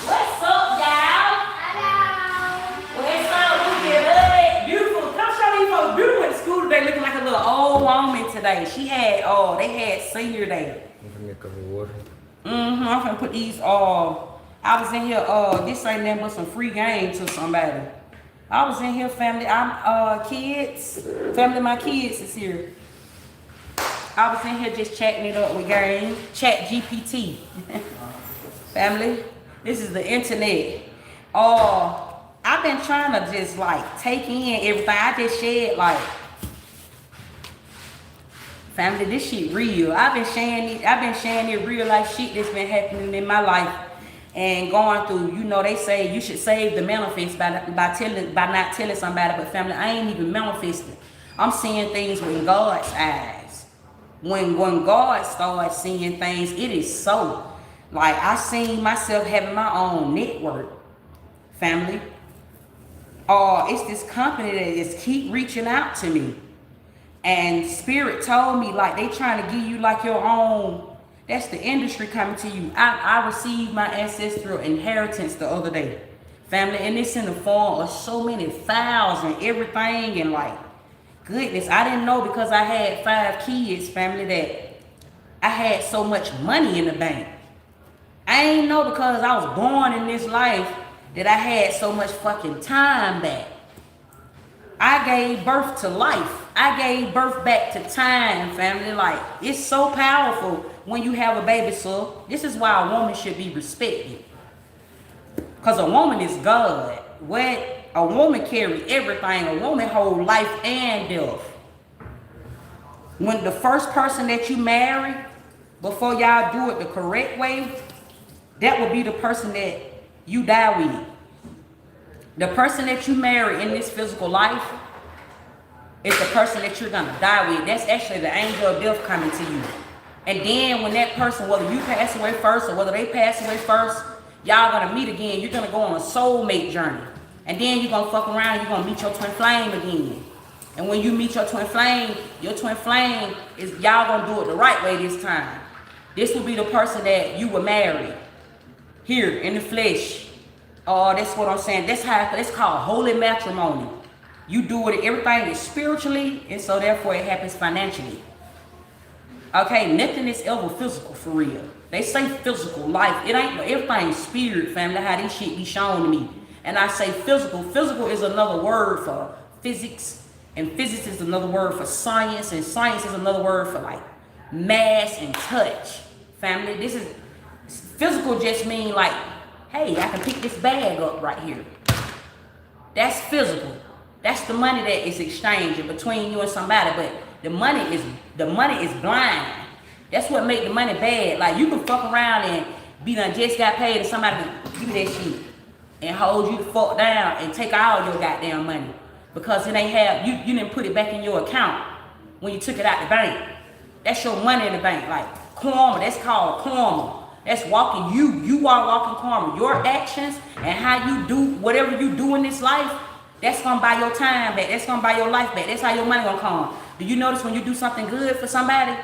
What's up, y'all? Hello. What's up? Look at beautiful. Come show these folks. Beautiful at school today, looking like a little old woman today. They had senior day. I'm gonna cover water. I'm gonna put these I was in here, this ain't nothing but some free games to somebody. I was in here, family. My kids is here. I was in here just chatting it up with game. Chat GPT. Family, this is the internet. I've been trying to just like take in everything. I just shared like, family, this shit real. I've been sharing it real life shit that's been happening in my life and going through. You know, they say you should save the manifest by not telling somebody, but family, I ain't even manifesting. I'm seeing things with God's eyes. When God starts seeing things, it is so. Like I seen myself having my own network, family. It's this company that just keep reaching out to me. And Spirit told me like they trying to give you like your own, that's the industry coming to you. I received my ancestral inheritance the other day, family, and it's in the form of so many files and everything, and like, goodness, I didn't know because I had 5 kids, family, that I had so much money in the bank. I ain't know because I was born in this life that I had so much fucking time back. I gave birth to life. I gave birth back to time, family. Like, it's so powerful when you have a baby, so this is why a woman should be respected. Because a woman is God. A woman carry everything. A woman hold life and death. When the first person that you marry, before y'all do it the correct way, that will be the person that you die with. The person that you marry in this physical life is the person that you're gonna die with. That's actually the angel of death coming to you. And then when that person, whether you pass away first or whether they pass away first, y'all gonna meet again. You're gonna go on a soulmate journey. And then you're gonna fuck around, you're gonna meet your twin flame again. And when you meet your twin flame is, y'all gonna do it the right way this time. This will be the person that you will marry here in the flesh. That's what I'm saying. That's called holy matrimony. You do it, everything is spiritually, and so therefore it happens financially. Okay, nothing is ever physical for real. They say physical life. It ain't, everything's spirit, family, how this shit be shown to me. And I say physical. Physical is another word for physics, and physics is another word for science, and science is another word for like mass and touch. Family, this is, physical just mean like, hey, I can pick this bag up right here. That's physical. That's the money that is exchanging between you and somebody, but the money is blind. That's what make the money bad. Like you can fuck around and be done just got paid and somebody can give you that shit and hold you the fuck down and take all your goddamn money because it ain't have, you didn't put it back in your account when you took it out the bank. That's your money in the bank. Like karma, that's called karma. That's walking, you are walking karma. Your actions and how you do whatever you do in this life, that's gonna buy your time back. That's gonna buy your life back. That's how your money gonna come. Do you notice when you do something good for somebody,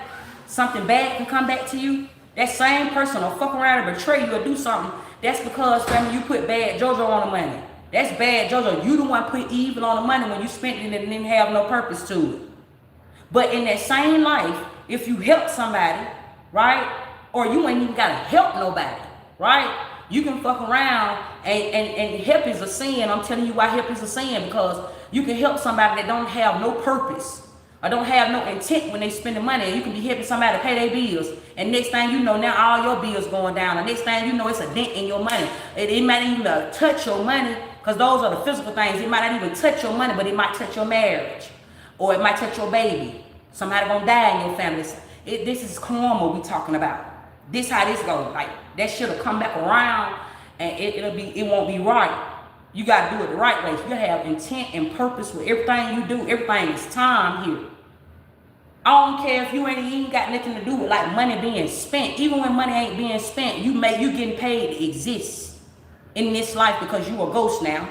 something bad can come back to you? That same person will fuck around and betray you or do something. That's because, family, you put bad JoJo on the money. That's bad JoJo. You the one put evil on the money when you spent it and didn't have no purpose to it. But in that same life, if you help somebody, right? or you ain't even gotta help nobody, right? You can fuck around and help is a sin. I'm telling you why help is a sin, because you can help somebody that don't have no purpose or don't have no intent when they spending money. You can be helping somebody to pay their bills, and next thing you know, now all your bills going down. The next thing you know, it's a dent in your money. It might even touch your money, because those are the physical things. It might not even touch your money, but it might touch your marriage, or it might touch your baby. Somebody gonna die in your family. This is karma we talking about. This how this goes. Like, that shit'll come back around, and it won't be right. You gotta do it the right way. You have intent and purpose with everything you do. Everything is time here. I don't care if you ain't even got nothing to do with like money being spent. Even when money ain't being spent, you getting paid to exist in this life, because you a ghost now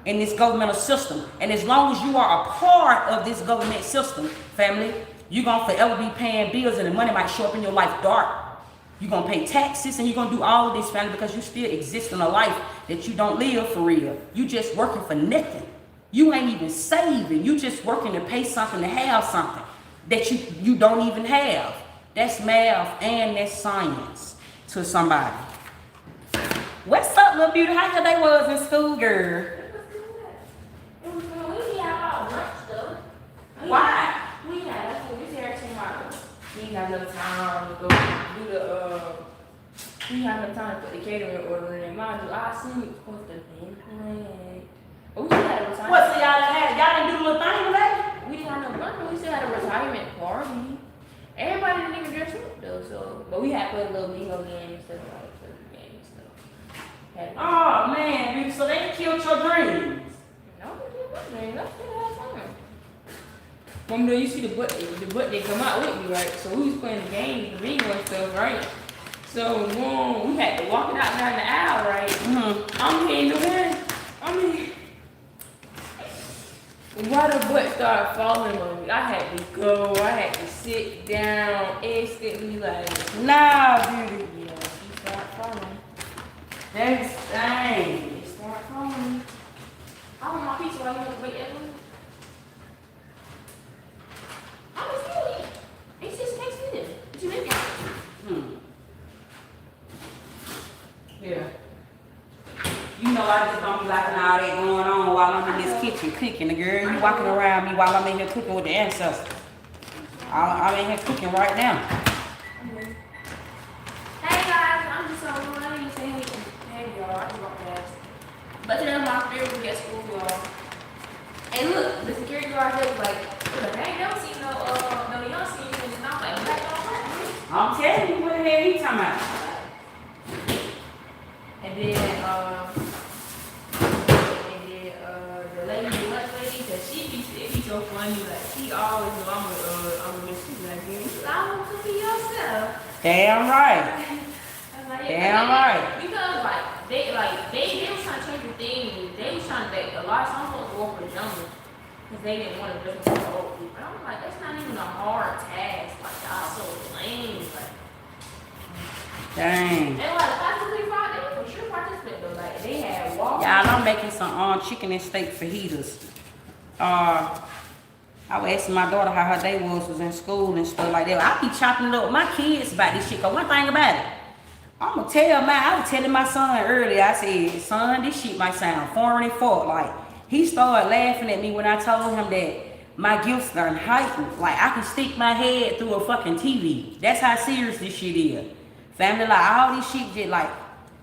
in this governmental system. And as long as you are a part of this government system, family, you're gonna forever be paying bills, and the money might show up in your life dark. You're gonna pay taxes, and you're gonna do all of this, family, because you still exist in a life that you don't live for real. You just working for nothing. You ain't even saving. You just working to pay something, to have something that you don't even have. That's math and that's science to somebody. What's up, little beauty? How your day was in school, girl? We had our lunch though. Why? We here tomorrow. We have no time to go do the we have no time to put the catering order in. Mind you, I assume it's supposed to be planned. But we still had a retirement. What, so y'all didn't do the little thing today? We didn't have no lunch, we still had a retirement party. Everybody didn't even dress up though, so but we had put a little bingo game and stuff like that. Game and stuff. Oh man, baby, so they killed your dreams. No, we didn't dream. Let's still have fun. When you see the butt they come out with me, right? So we was playing the game, the bingo and stuff, right? So we had to walk it out down the aisle, right? Mm-hmm. I'm hitting the one. Why the butt started falling on me? I had to go. I had to sit down instantly, like. Nah, beauty. Yeah, she started falling. That's dang. It started falling. I want my pizza while you want to wait that one. I was still eating. It's just next to it. What you making? Yeah. You know I just don't be liking all that going on while I'm in this kitchen cooking. The girl, you walking around me while I'm in here cooking with the ancestors. I'm in here cooking right now. Hey guys, I'm just on the line saying hey y'all, I just walked past. But today my favorite week at school, y'all. And look, the security guard there was like, hey, don't see no you don't see anything. And I'm like, black on black. I'm telling you, what the hell you talking about? And then the lady, the lunch lady, cause it be so funny, like she always know I'm a miss you like you. I want to be yourself. Damn right. I'm like, Damn right. Because they was trying to change the thing. They was trying to a lot of some folks go for the younger because they didn't want to listen to the old people. And I'm like, that's not even a hard task. Like y'all so lame. Like, Dang. and like possibly Friday, they for sure participate though. Like they had walk. Y'all, I'm making some chicken and steak fajitas. I was asking my daughter how her day was in school and stuff like that. I be chopping it up with my kids about this shit. Cause one thing about it, I'm gonna tell I was telling my son earlier, I said, son, this shit might sound foreign and fuck. Like, he started laughing at me when I told him that my gifts are heightened. Like, I can stick my head through a fucking TV. That's how serious this shit is. Family, like, all this shit just like,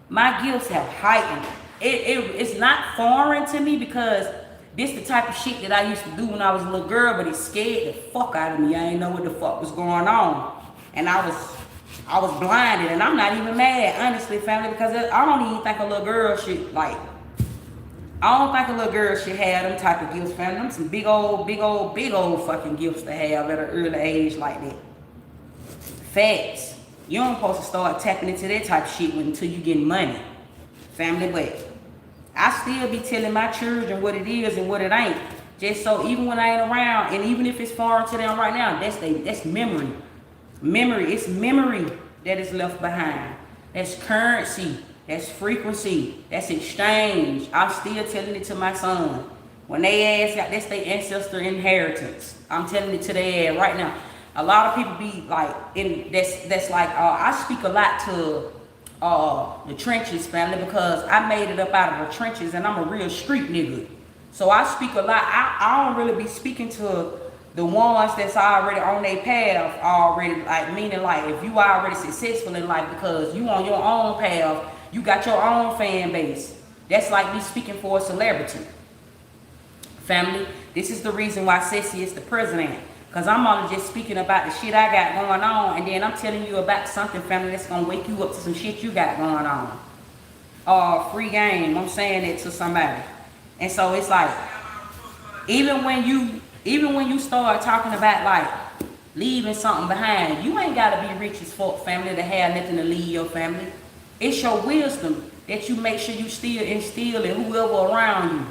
my gifts have heightened. It's not foreign to me because this the type of shit that I used to do when I was a little girl, but it scared the fuck out of me. I didn't know what the fuck was going on. And I was blinded, and I'm not even mad, honestly, family, because I don't even think a little girl should, like, I don't think a little girl should have them type of gifts, family. Them some big old fucking gifts to have at an early age like that. Facts. You don't supposed to start tapping into that type of shit until you get money, family, but I still be telling my children what it is and what it ain't. Just so even when I ain't around, and even if it's foreign to them right now, that's memory. Memory, it's memory that is left behind. That's currency, that's frequency, that's exchange. I'm still telling it to my son. When they ask, that's their ancestor inheritance. I'm telling it to their ass right now. A lot of people be like, that's like, I speak a lot to the trenches, family, because I made it up out of the trenches and I'm a real street nigga. So I speak a lot. I don't really be speaking to the ones that's already on their path already, like meaning like if you already successful in life because you on your own path, you got your own fan base. That's like me speaking for a celebrity. Family, this is the reason why Ceci is the president. Because I'm only just speaking about the shit I got going on, and then I'm telling you about something, family, that's going to wake you up to some shit you got going on. Free game, I'm saying it to somebody. And so it's like, even when you start talking about like leaving something behind, you ain't got to be rich as fuck, family, to have nothing to leave your family. It's your wisdom that you make sure you still instill in whoever around you.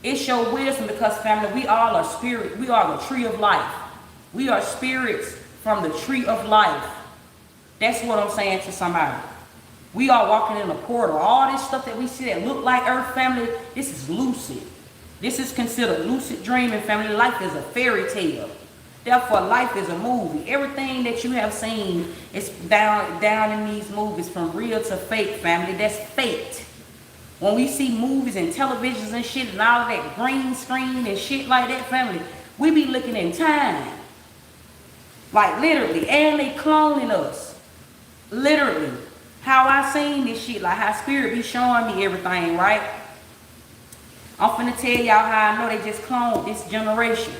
It's your wisdom because, family, we all are spirit. We are the tree of life. We are spirits from the tree of life. That's what I'm saying to somebody. We are walking in a portal. All this stuff that we see that look like Earth, family, this is lucid. This is considered lucid dreaming, family. Life is a fairy tale. Therefore, life is a movie. Everything that you have seen is down in these movies, from real to fake, family. That's faked. When we see movies and televisions and shit and all that green screen and shit like that, family, we be looking in time. Like literally, and they cloning us. Literally. How I seen this shit, like how Spirit be showing me everything, right? I'm finna tell y'all how I know they just cloned this generation.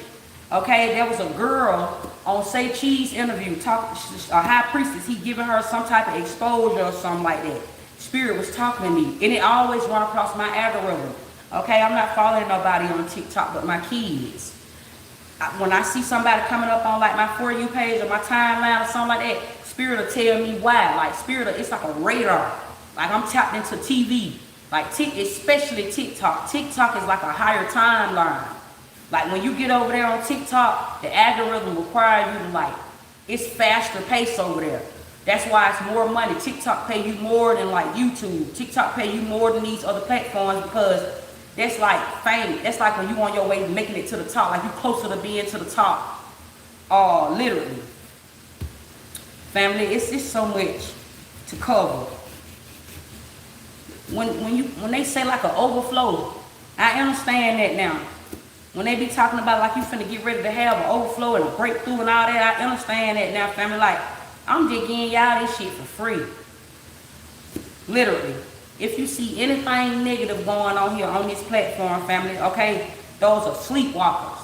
Okay, there was a girl on Say Cheese interview, a high priestess, he giving her some type of exposure or something like that. Spirit was talking to me, and it always run across my algorithm. Okay, I'm not following nobody on TikTok but my kids. When I see somebody coming up on like my For You page or my timeline or something like that, Spirit will tell me why. Like Spirit, it's like a radar. Like I'm tapped into TV. Like especially TikTok. TikTok is like a higher timeline. Like when you get over there on TikTok, the algorithm requires you to like, it's faster pace over there. That's why it's more money. TikTok pay you more than like YouTube. TikTok pay you more than these other platforms because that's like fame. That's like when you on your way to making it to the top. Like you closer to being to the top. Literally. Family, it's just so much to cover. When they say like an overflow, I understand that now. When they be talking about like you finna get ready to have an overflow and a breakthrough and all that, I understand that now, family. Like, I'm just giving y'all this shit for free. Literally. If you see anything negative going on here on this platform, family, okay, those are sleepwalkers.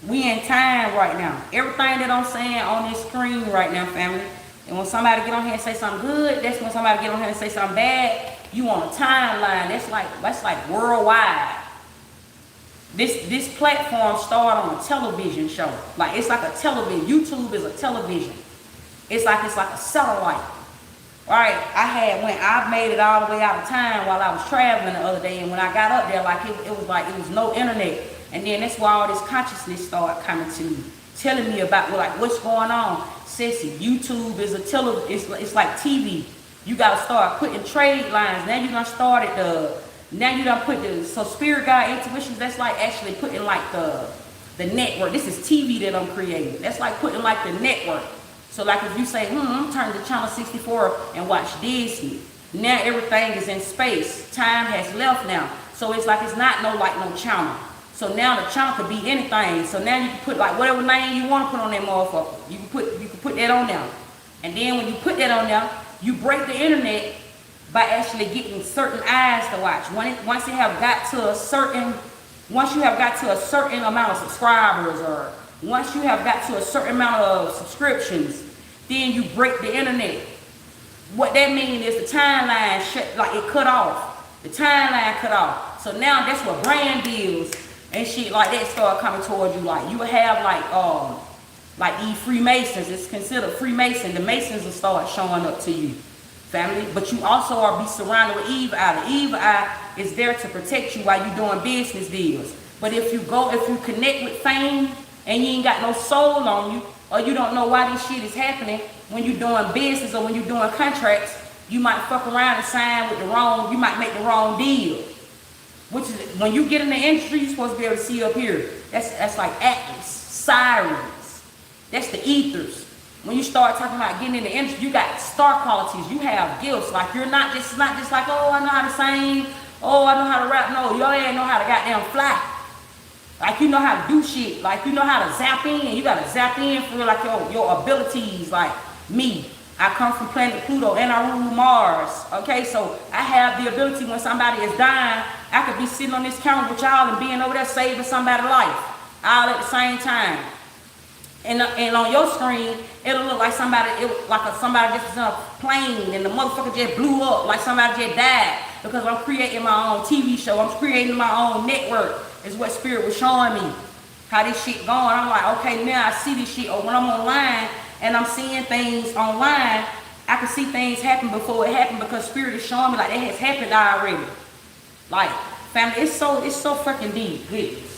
We in time right now. Everything that I'm saying on this screen right now, family. And when somebody get on here and say something good, that's when somebody get on here and say something bad. You on a timeline. That's like worldwide. This platform started on a television show. Like it's like a television. YouTube is a television. It's like a satellite. Right? I made it all the way out of town while I was traveling the other day, and when I got up there, like it was no internet. And then that's why all this consciousness started coming to me, telling me about what's going on. Ceci, YouTube is it's like TV. You gotta start putting trade lines. Now you done started so Spirit Guide Intuitions, that's like actually putting like the network. This is TV that I'm creating. That's like putting like the network. So like if you say, I'm turning to channel 64 and watch Disney. Now everything is in space. Time has left now. So it's like it's not no channel. So now the channel could be anything. So now you can put like whatever name you want to put on that motherfucker. You can put that on there. And then when you put that on there, you break the internet by actually getting certain eyes to watch. Once you have got to a certain amount of subscribers, or once you have got to a certain amount of subscriptions, then you break the internet. What that means is the timeline it cut off. The timeline cut off. So now that's what brand deals and shit like that start coming towards you. Like you will have like these Freemasons. It's considered Freemason. The Masons will start showing up to you, family. But you also are be surrounded with evil eye. The evil eye is there to protect you while you're doing business deals. But if you connect with fame and you ain't got no soul on you, or you don't know why this shit is happening when you're doing business or when you're doing contracts, you might fuck around and sign with you might make the wrong deal. Which is, when you get in the industry, you're supposed to be able to see up here. That's like Atlas, sirens. That's the ethers. When you start talking about getting in the industry, you got star qualities. You have gifts. Like you're not just like, oh, I know how to sing. Oh, I know how to rap. No, you ain't know how to goddamn fly. Like you know how to do shit. Like you know how to zap in. You gotta zap in for like your abilities. Like me, I come from planet Pluto and I rule Mars. Okay, so I have the ability when somebody is dying, I could be sitting on this counter with y'all and being over there saving somebody's life all at the same time. And on your screen, it'll look like somebody just was in a plane and the motherfucker just blew up, like somebody just died. Because I'm creating my own TV show. I'm creating my own network. Is what Spirit was showing me. How this shit going. I'm like, okay, now I see this shit. Or when I'm online and I'm seeing things online, I can see things happen before it happened because Spirit is showing me like it has happened already. Like, family, it's so freaking deep. Goodness.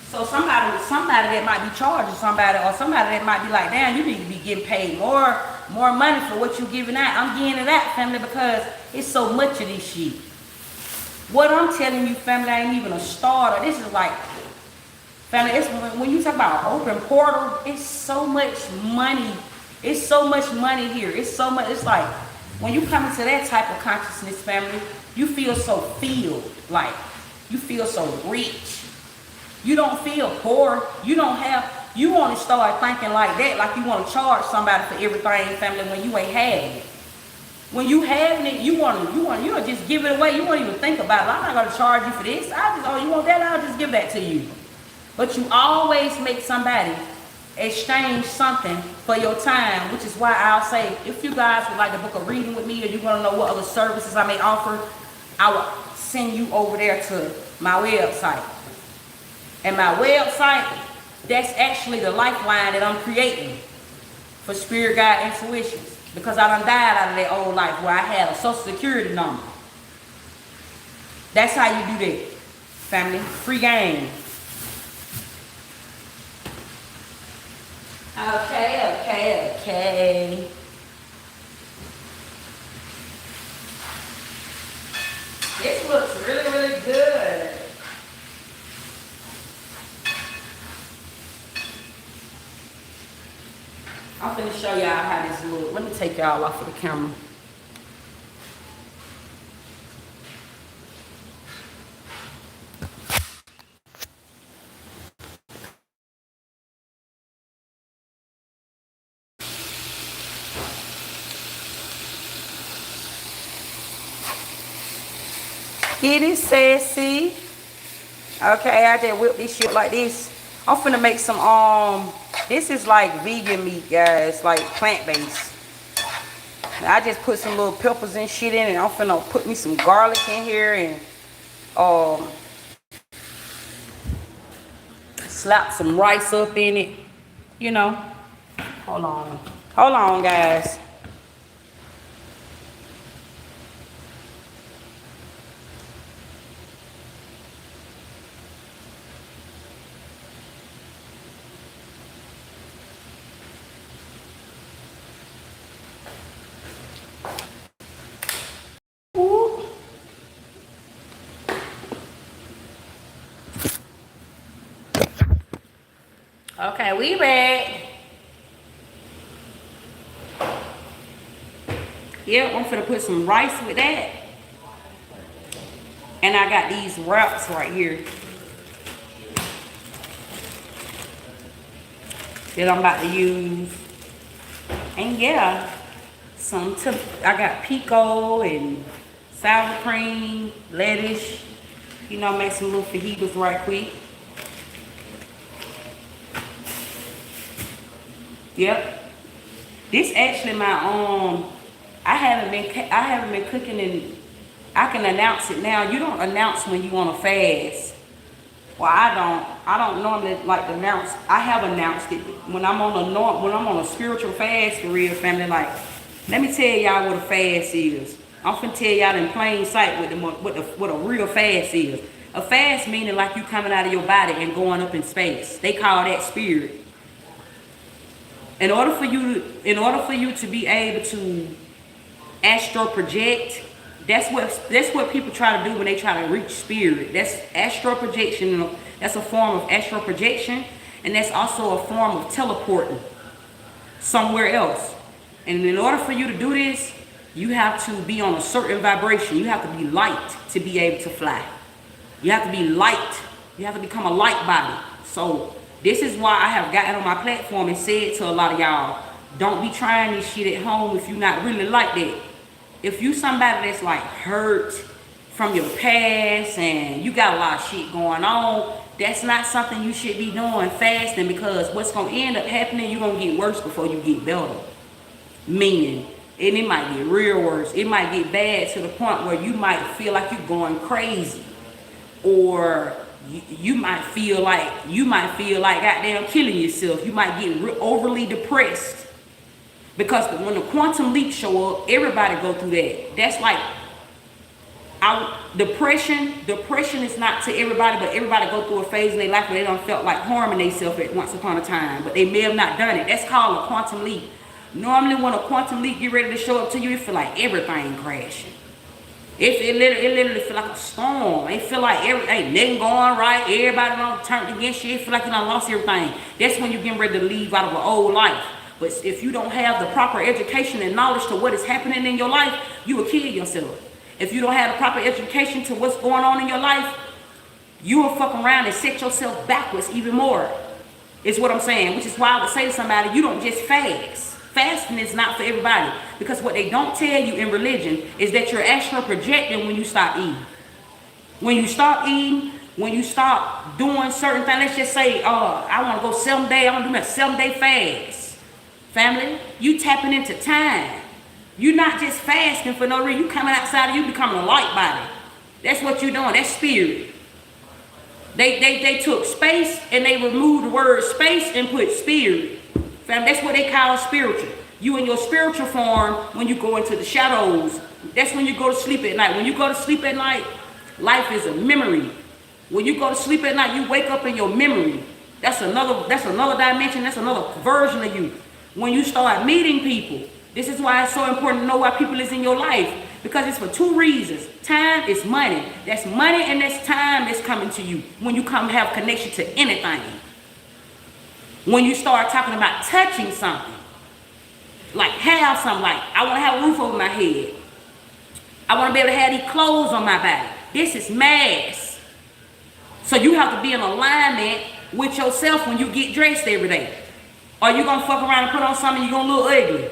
So somebody that might be charging somebody, or somebody that might be like, damn, you need to be getting paid more money for what you're giving out. I'm getting it out, family, because it's so much of this shit. What I'm telling you, family, ain't even a starter. This is like, family, it's when you talk about open portal, it's so much money. It's so much money here. It's so much. It's like when you come into that type of consciousness, family, you feel so filled. Like you feel so rich. You don't feel poor. You want to start thinking like that, like you want to charge somebody for everything, family, when you ain't having it. When you having it, you'll just give it away. You won't even think about it. I'm not gonna charge you for this. You want that, I'll just give that to you. But you always make somebody exchange something for your time, which is why I'll say, if you guys would like to book a reading with me or you want to know what other services I may offer, I will send you over there to my website. And my website, that's actually the lifeline that I'm creating for Spirit Guide Intuitions. Because I done died out of that old life where I had a social security number. That's how you do that, family. Free game. Okay. This looks really, really good. I'm finna show y'all how this looks. Let me take y'all off of the camera. It is sassy. Okay, I just whip this shit like this. I'm finna make some, this is like vegan meat, guys, like plant-based. I just put some little peppers and shit in it. I'm finna put me some garlic in here and slap some rice up in it. You know. Hold on, guys. Okay, we back. Yep, I'm finna put some rice with that. And I got these wraps right here that I'm about to use. And yeah, I got pico and sour cream, lettuce. You know, make some little fajitas right quick. Yep. This actually my I haven't been cooking, and I can announce it now. You don't announce when you want to fast. Well, I don't normally like to announce. I have announced it when I'm on a spiritual fast for real, family. Like, let me tell y'all what a fast is. I'm finna tell y'all in plain sight what a real fast is. A fast meaning like you coming out of your body and going up in space. They call that spirit. In order for you to be able to astral project, That's what people try to do when they try to reach spirit. That's astral projection. That's a form of astral projection, and that's also a form of teleporting somewhere else. And in order for you to do this, you have to be on a certain vibration. You have to be light to be able to fly. You have to be light. You have to become a light body. So this is why I have gotten on my platform and said to a lot of y'all, don't be trying this shit at home if you're not really like that. If you somebody that's like hurt from your past and you got a lot of shit going on, that's not something you should be doing fasting, because what's going to end up happening, you're going to get worse before you get better. Meaning, and it might get real worse. It might get bad to the point where you might feel like you're going crazy. Or you might feel like goddamn killing yourself. You might get overly depressed. Because when the quantum leap show up, everybody go through that. That's like depression. Depression is not to everybody, but everybody go through a phase in their life where they don't felt like harming themselves at once upon a time, but they may have not done it. That's called a quantum leap. Normally, when a quantum leap get ready to show up to you, it feel like everything crashing. It literally feel like a storm. It feel like ain't nothing going right. Everybody done turned against you. It feel like you done lost everything. That's when you're getting ready to leave out of an old life. But if you don't have the proper education and knowledge to what is happening in your life, you will kill yourself. If you don't have the proper education to what's going on in your life, you will fuck around and set yourself backwards even more. Is what I'm saying. Which is why I would say to somebody, you don't just fast. Fasting is not for everybody. Because what they don't tell you in religion is that you're actually projecting when you stop eating. When you stop eating, when you stop doing certain things, let's just say, I want to go 7 days, I want to do my 7-day fast. Family, you tapping into time. You're not just fasting for no reason. You coming outside of you becoming a light body. That's what you're doing. That's spirit. They took space and they removed the word space and put spirit. Family, that's what they call spiritual. You in your spiritual form when you go into the shadows. That's when you go to sleep at night. When you go to sleep at night, life is a memory. When you go to sleep at night, you wake up in your memory. That's another dimension. That's another version of you. When you start meeting people, this is why it's so important to know why people is in your life. Because it's for 2 reasons. Time is money. That's money and that's time that's coming to you when you come have connection to anything. When you start talking about touching something, like have something, like I want to have a roof over my head. I want to be able to have these clothes on my body. This is mass. So you have to be in alignment with yourself when you get dressed every day. Or you going to fuck around and put on something, you're going to look ugly.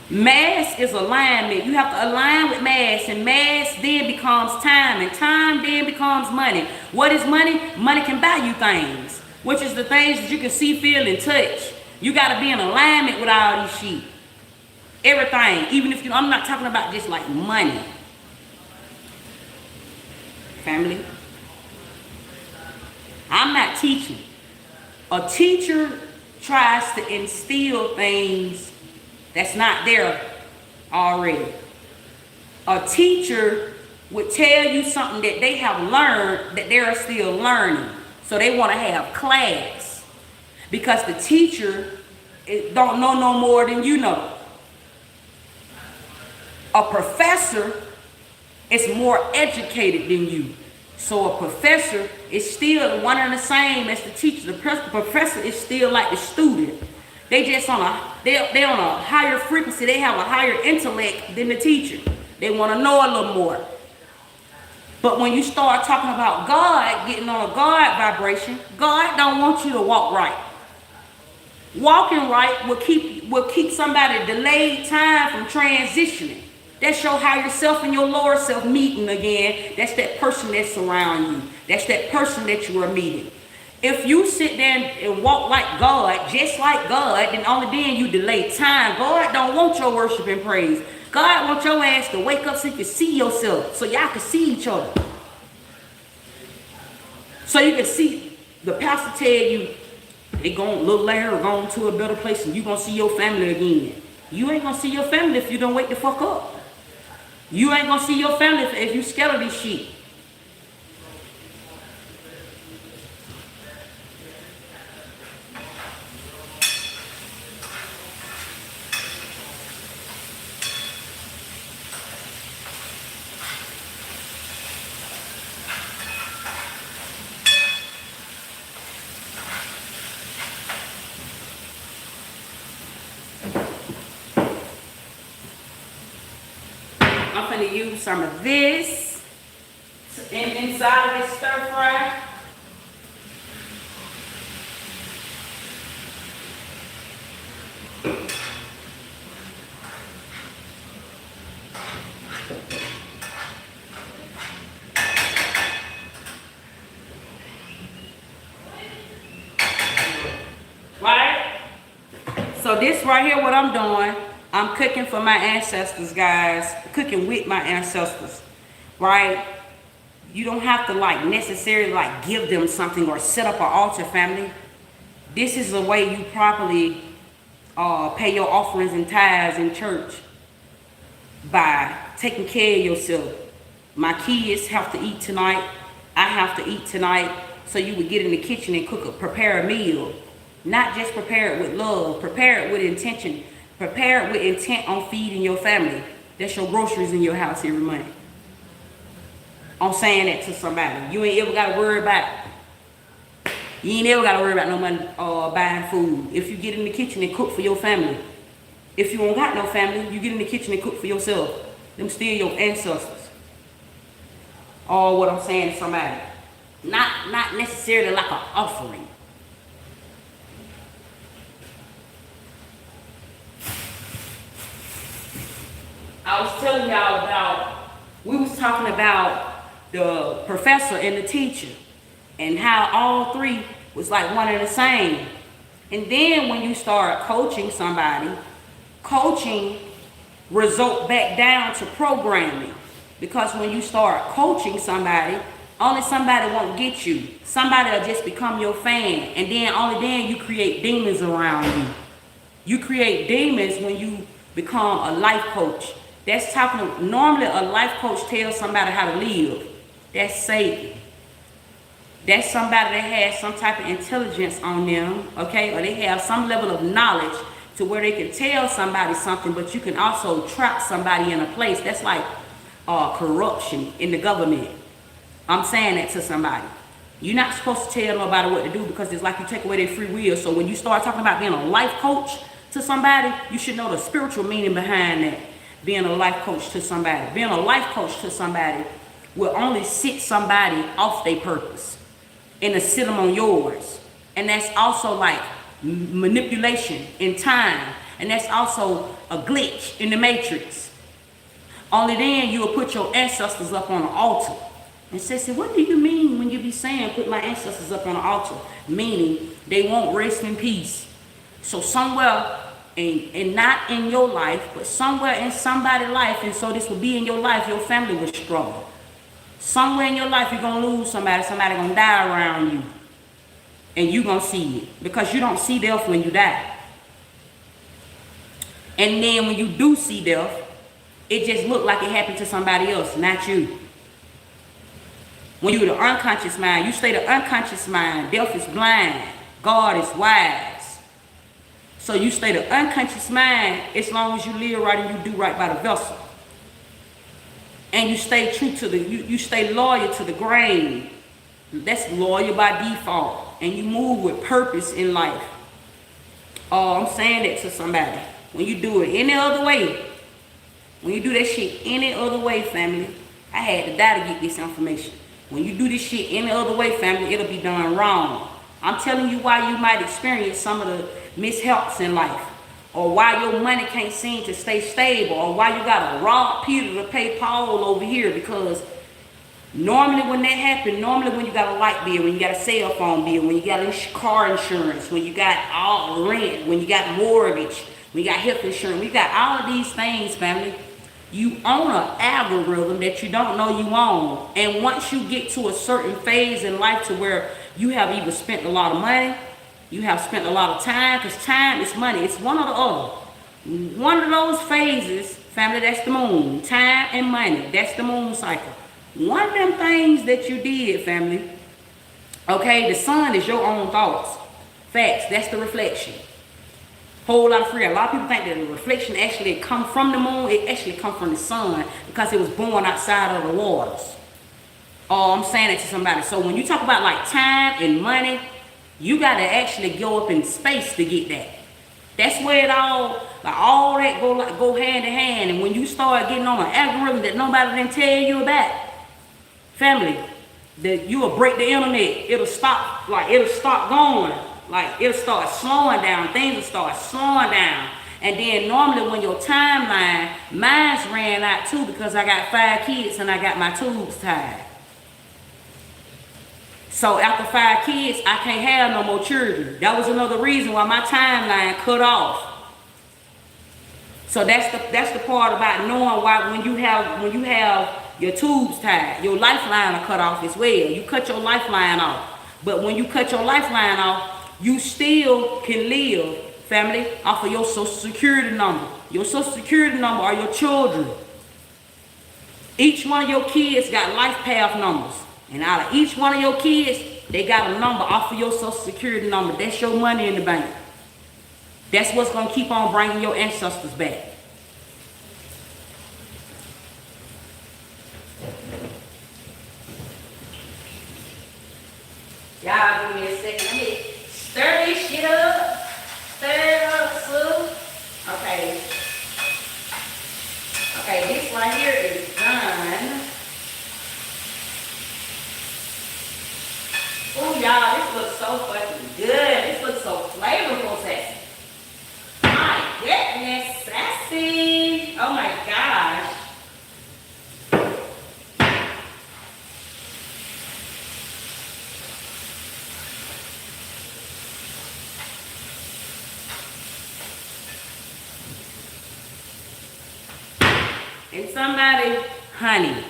Mass is alignment. You have to align with mass, and mass then becomes time, and time then becomes money. What is money? Money can buy you things, which is the things that you can see, feel, and touch. You got to be in alignment with all these shit. Everything. Even if I'm not talking about just like money. Family. I'm not teaching. A teacher tries to instill things that's not there already. A teacher would tell you something that they have learned that they're still learning. So they want to have class. Because the teacher don't know no more than you know. A professor is more educated than you. So a professor is still one and the same as the teacher. The professor is still like the student. They just on a higher frequency. They have a higher intellect than the teacher. They want to know a little more. But when you start talking about God, getting on a God vibration, God don't want you to walk right. Walking right will keep somebody delayed time from transitioning. That's your higher self and your lower self meeting again. That's that person that's around you. That's that person that you are meeting. If you sit there and walk like God, just like God, then only then you delay time. God don't want your worship and praise. God wants your ass to wake up so you can see yourself, so y'all can see each other. So you can see the pastor tell you, they going little later or going to a better place and you going to see your family again. You ain't going to see your family if you don't wake the fuck up. You ain't going to see your family if you scared of this shit. to use some of this inside of this stir fry. Right? So this right here, what I'm doing, I'm cooking for my ancestors, guys. Cooking with my ancestors, right? You don't have to like necessarily like give them something or set up an altar, family. This is the way you properly pay your offerings and tithes in church, by taking care of yourself. My kids have to eat tonight. I have to eat tonight. So you would get in the kitchen and prepare a meal. Not just prepare it with love, prepare it with intention, prepare it with intent on feeding your family. That's your groceries in your house every month. I'm saying that to somebody. You ain't ever got to worry about it. You ain't ever got to worry about no money buying food. If you get in the kitchen and cook for your family. If you don't got no family, you get in the kitchen and cook for yourself. Them still your ancestors. Or what I'm saying to somebody. Not necessarily like an offering. I was telling y'all about, we was talking about the professor and the teacher and how all three was like one and the same. And then when you start coaching somebody, coaching result back down to programming. Because when you start coaching somebody, only somebody won't get you. Somebody will just become your fan. And then only then you create demons around you. You create demons when you become a life coach. That's talking, normally a life coach tells somebody how to live. That's Satan. That's somebody that has some type of intelligence on them, okay? Or they have some level of knowledge to where they can tell somebody something, but you can also trap somebody in a place. That's like corruption in the government. I'm saying that to somebody. You're not supposed to tell nobody what to do, because it's like you take away their free will. So when you start talking about being a life coach to somebody, you should know the spiritual meaning behind that. Being a life coach to somebody. Being a life coach to somebody will only sit somebody off their purpose and to sit them on yours. And that's also like manipulation in time. And that's also a glitch in the matrix. Only then you will put your ancestors up on an altar. And say, what do you mean when you be saying put my ancestors up on an altar? Meaning they won't rest in peace. So somewhere, and not in your life, but somewhere in somebody's life, and so this will be in your life, your family will struggle. Somewhere in your life you're going to lose somebody going to die around you. And you're going to see it. Because you don't see death when you die. And then when you do see death, it just looked like it happened to somebody else, not you. When you're the unconscious mind, you stay the unconscious mind. Death is blind. God is wise. So you stay the unconscious mind as long as you live right and you do right by the vessel. And you stay true to you stay loyal to the grain. That's loyal by default. And you move with purpose in life. Oh, I'm saying that to somebody. When you do it any other way, when you do that shit any other way, family, I had to die to get this information. When you do this shit any other way, family, it'll be done wrong. I'm telling you why you might experience some of the mishaps in life, or why your money can't seem to stay stable, or why you gotta rob Peter to pay Paul over here. Because normally when that happens, normally when you got a light bill, when you got a cell phone bill, when you got car insurance, when you got all rent, when you got mortgage, when you got health insurance, when you got all of these things, family, you own an algorithm that you don't know you own. And once you get to a certain phase in life to where you have either spent a lot of money, you have spent a lot of time, because time is money. It's one or the other. One of those phases, family, that's the moon. Time and money, that's the moon cycle. One of them things that you did, family, okay, the sun is your own thoughts. Facts, that's the reflection. Whole lot of free. A lot of people think that the reflection actually come from the moon. It actually come from the sun, because it was born outside of the waters. Oh, I'm saying it to somebody. So when you talk about like time and money, you got to actually go up in space to get that. That's where it all that go hand in hand. And when you start getting on an algorithm that nobody didn't tell you about, family, that you will break the internet. It'll stop going. Like it'll start slowing down. Things will start slowing down. And then normally when your timeline, mine's ran out too because I got 5 kids and I got my tubes tied. So after 5 kids, I can't have no more children. That was another reason why my timeline cut off. So that's the part about knowing why when you have your tubes tied, your lifeline are cut off as well. You cut your lifeline off. But when you cut your lifeline off, you still can live, family, off of your social security number. Your social security number are your children. Each one of your kids got life path numbers. And out of each one of your kids, they got a number off of your social security number. That's your money in the bank. That's what's going to keep on bringing your ancestors back. Y'all give me a second. Let me stir this shit up. Stir it up, so. Okay. Okay, this right here is done. Oh, y'all, this looks so fucking good. This looks so flavorful, sassy. My goodness, sassy. Oh my gosh. And somebody, honey.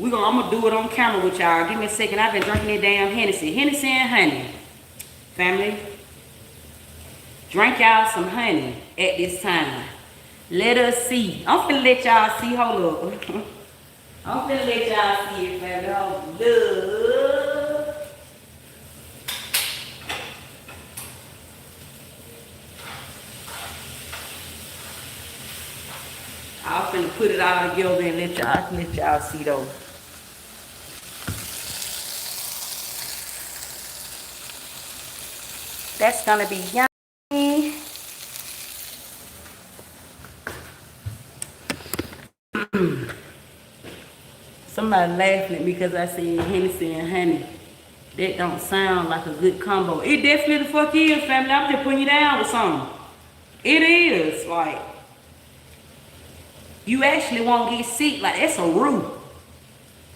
I'm gonna do it on camera with y'all. Give me a second. I've been drinking that damn Hennessy. Hennessy and honey. Family. Drink y'all some honey at this time. Let us see. I'm finna let y'all see. Hold up. I'm finna let y'all see it, family. Hold up. I'm finna put it all together and let y'all see those. That's gonna be yummy. Somebody laughing at me because I said Hennessy and honey. That don't sound like a good combo. It definitely the fuck is, family. I'm just putting you down with something. It is, like, you actually won't get sick. Like, that's a rule.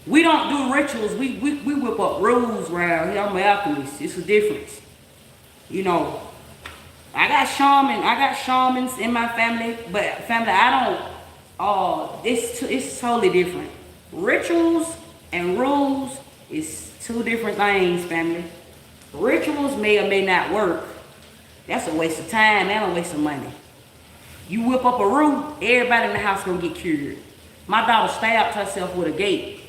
We don't do rituals. We whip up rules around here. I'm an alchemist. It's a difference. You know, I got shamans in my family, but family, I don't, it's totally different. Rituals and rules is 2 different things, family. Rituals may or may not work. That's a waste of time and a waste of money. You whip up a rule, everybody in the house gonna get cured. My daughter stabbed herself with a gate,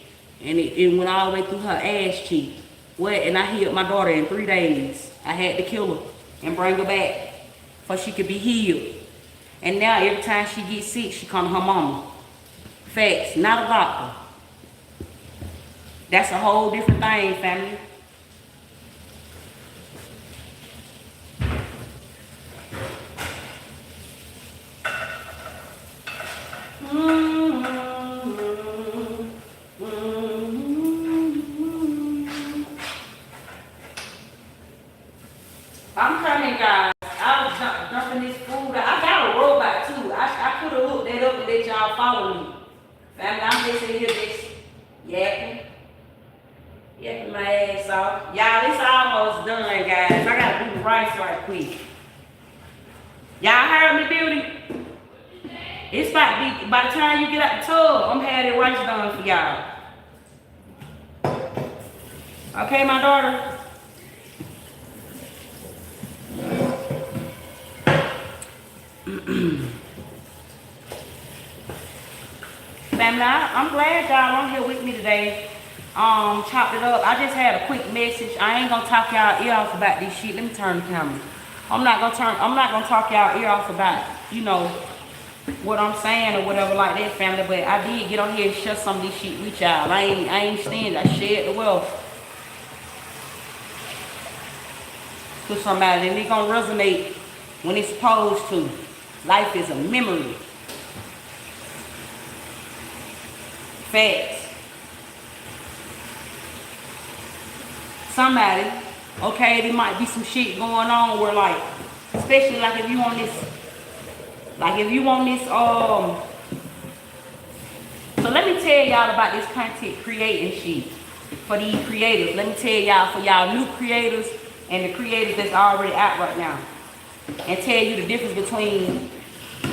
and it went all the way through her ass cheek. And I healed my daughter in 3 days. I had to kill her and bring her back so she could be healed. And now every time she gets sick, she come to her mama. Facts, not a doctor. That's a whole different thing, family. I'm coming, guys. I was dumping this food. I got a robot too. I could have hooked that up and let y'all follow me. Family, I'm just in here just yapping my ass off. Y'all, it's almost done, guys. I gotta do the rice right quick. Y'all heard me, beauty? It's about to be, by the time you get out the tub, I'm having the rice done for y'all. Okay, my daughter? Family, I'm glad y'all on here with me today. Chopped it up. I just had a quick message. I ain't gonna talk y'all ear off about this shit. Let me turn the camera. I'm not gonna talk y'all ear off about, you know, what I'm saying or whatever like that, family. But I did get on here and share some of this shit with y'all. I ain't standing. I shared the wealth. to somebody, and it's gonna resonate when it's supposed to. Life is a memory. Facts. Somebody, okay, there might be some shit going on where, like, especially like if you on this, so let me tell y'all about this content creating shit for these creators. Let me tell y'all, for y'all new creators and the creators that's already out right now, and tell you the difference between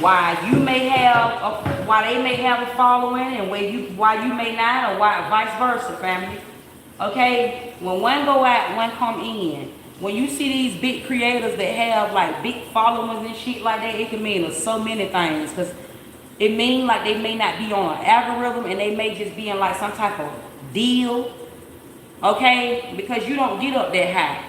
why they may have a following and why you may not, or why vice versa, family. Okay, when one go out, one come in. When you see these big creators that have like big followers and shit like that, it can mean so many things. Cause it means like they may not be on an algorithm, and they may just be in like some type of deal. Okay, because you don't get up that high.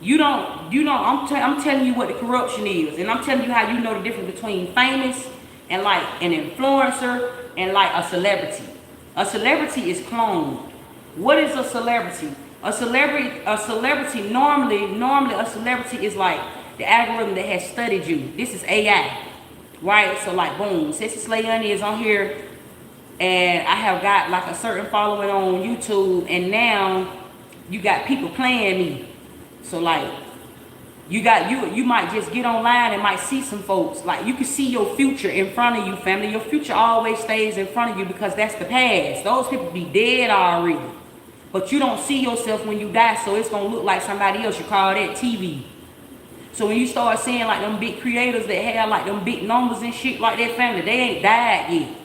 I'm telling you what the corruption is, and I'm telling you how you know the difference between famous and like an influencer and like a celebrity. A celebrity is cloned. What is a celebrity? A celebrity normally a celebrity is like the algorithm that has studied you. This is AI, right? So like boom, Sissy Slayani is on here, and I have got like a certain following on YouTube, and now you got people playing me. So like you might just get online and might see some folks. Like you can see your future in front of you, family. Your future always stays in front of you because that's the past. Those people be dead already. But you don't see yourself when you die, so it's gonna look like somebody else. You call that TV. So when you start seeing like them big creators that have like them big numbers and shit like that, family, they ain't died yet.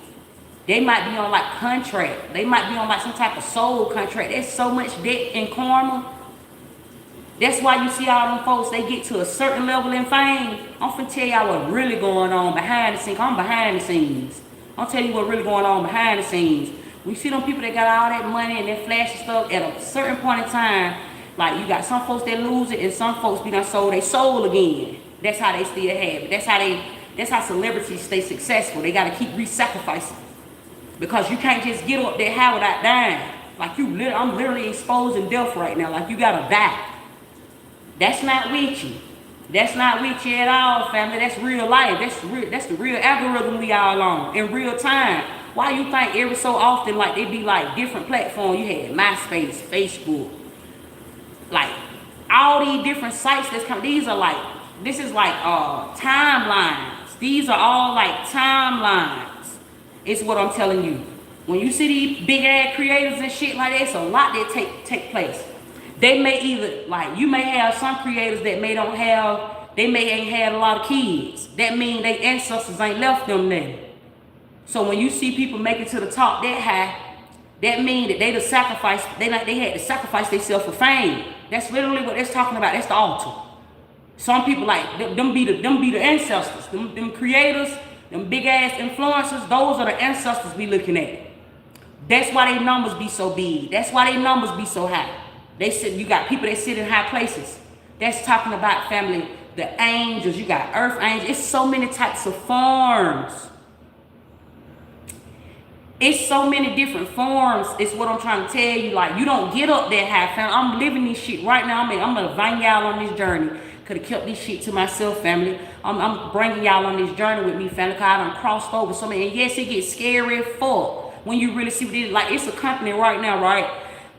They might be on like contract. They might be on like some type of soul contract. There's so much debt and karma. That's why you see all them folks, they get to a certain level in fame. I'm finna tell y'all what really going on behind the scenes. I'm behind the scenes. I'll tell you what really going on behind the scenes. We see them people that got all that money and that flashy stuff at a certain point in time. Like you got some folks that lose it, and some folks be done sold their soul again. That's how they still have it. That's how celebrities stay successful. They gotta keep re-sacrificing. Because you can't just get up there high without dying. Like I'm literally exposing death right now. Like you gotta die. That's not with you. That's not with you at all, family. That's real life. That's the real algorithm we all on in real time. Why you think every so often like they be like different platforms? You had MySpace, Facebook, like all these different sites that's coming. This is like timelines. These are all like timelines. It's what I'm telling you. When you see these big ass creators and shit like that, it's a lot that take place. They may either, like, you may have some creators that may ain't had a lot of kids. That means their ancestors ain't left them there. So when you see people make it to the top that high, that means that they had to sacrifice themselves for fame. That's literally what that's talking about. That's the altar. Some people like them be the ancestors. Them creators, them big ass influencers, those are the ancestors we looking at. That's why their numbers be so big. That's why their numbers be so high. You got people that sit in high places. That's talking about, family, the angels. You got earth angels. It's so many types of forms. It's so many different forms. It's what I'm trying to tell you. Like, you don't get up that high, family. I'm living this shit right now. I'm gonna bring y'all on this journey. Could have kept this shit to myself, family. I'm bringing y'all on this journey with me, family. Cause I done crossed over so many. And yes, it gets scary as fuck when you really see what it is. Like, it's a company right now, right?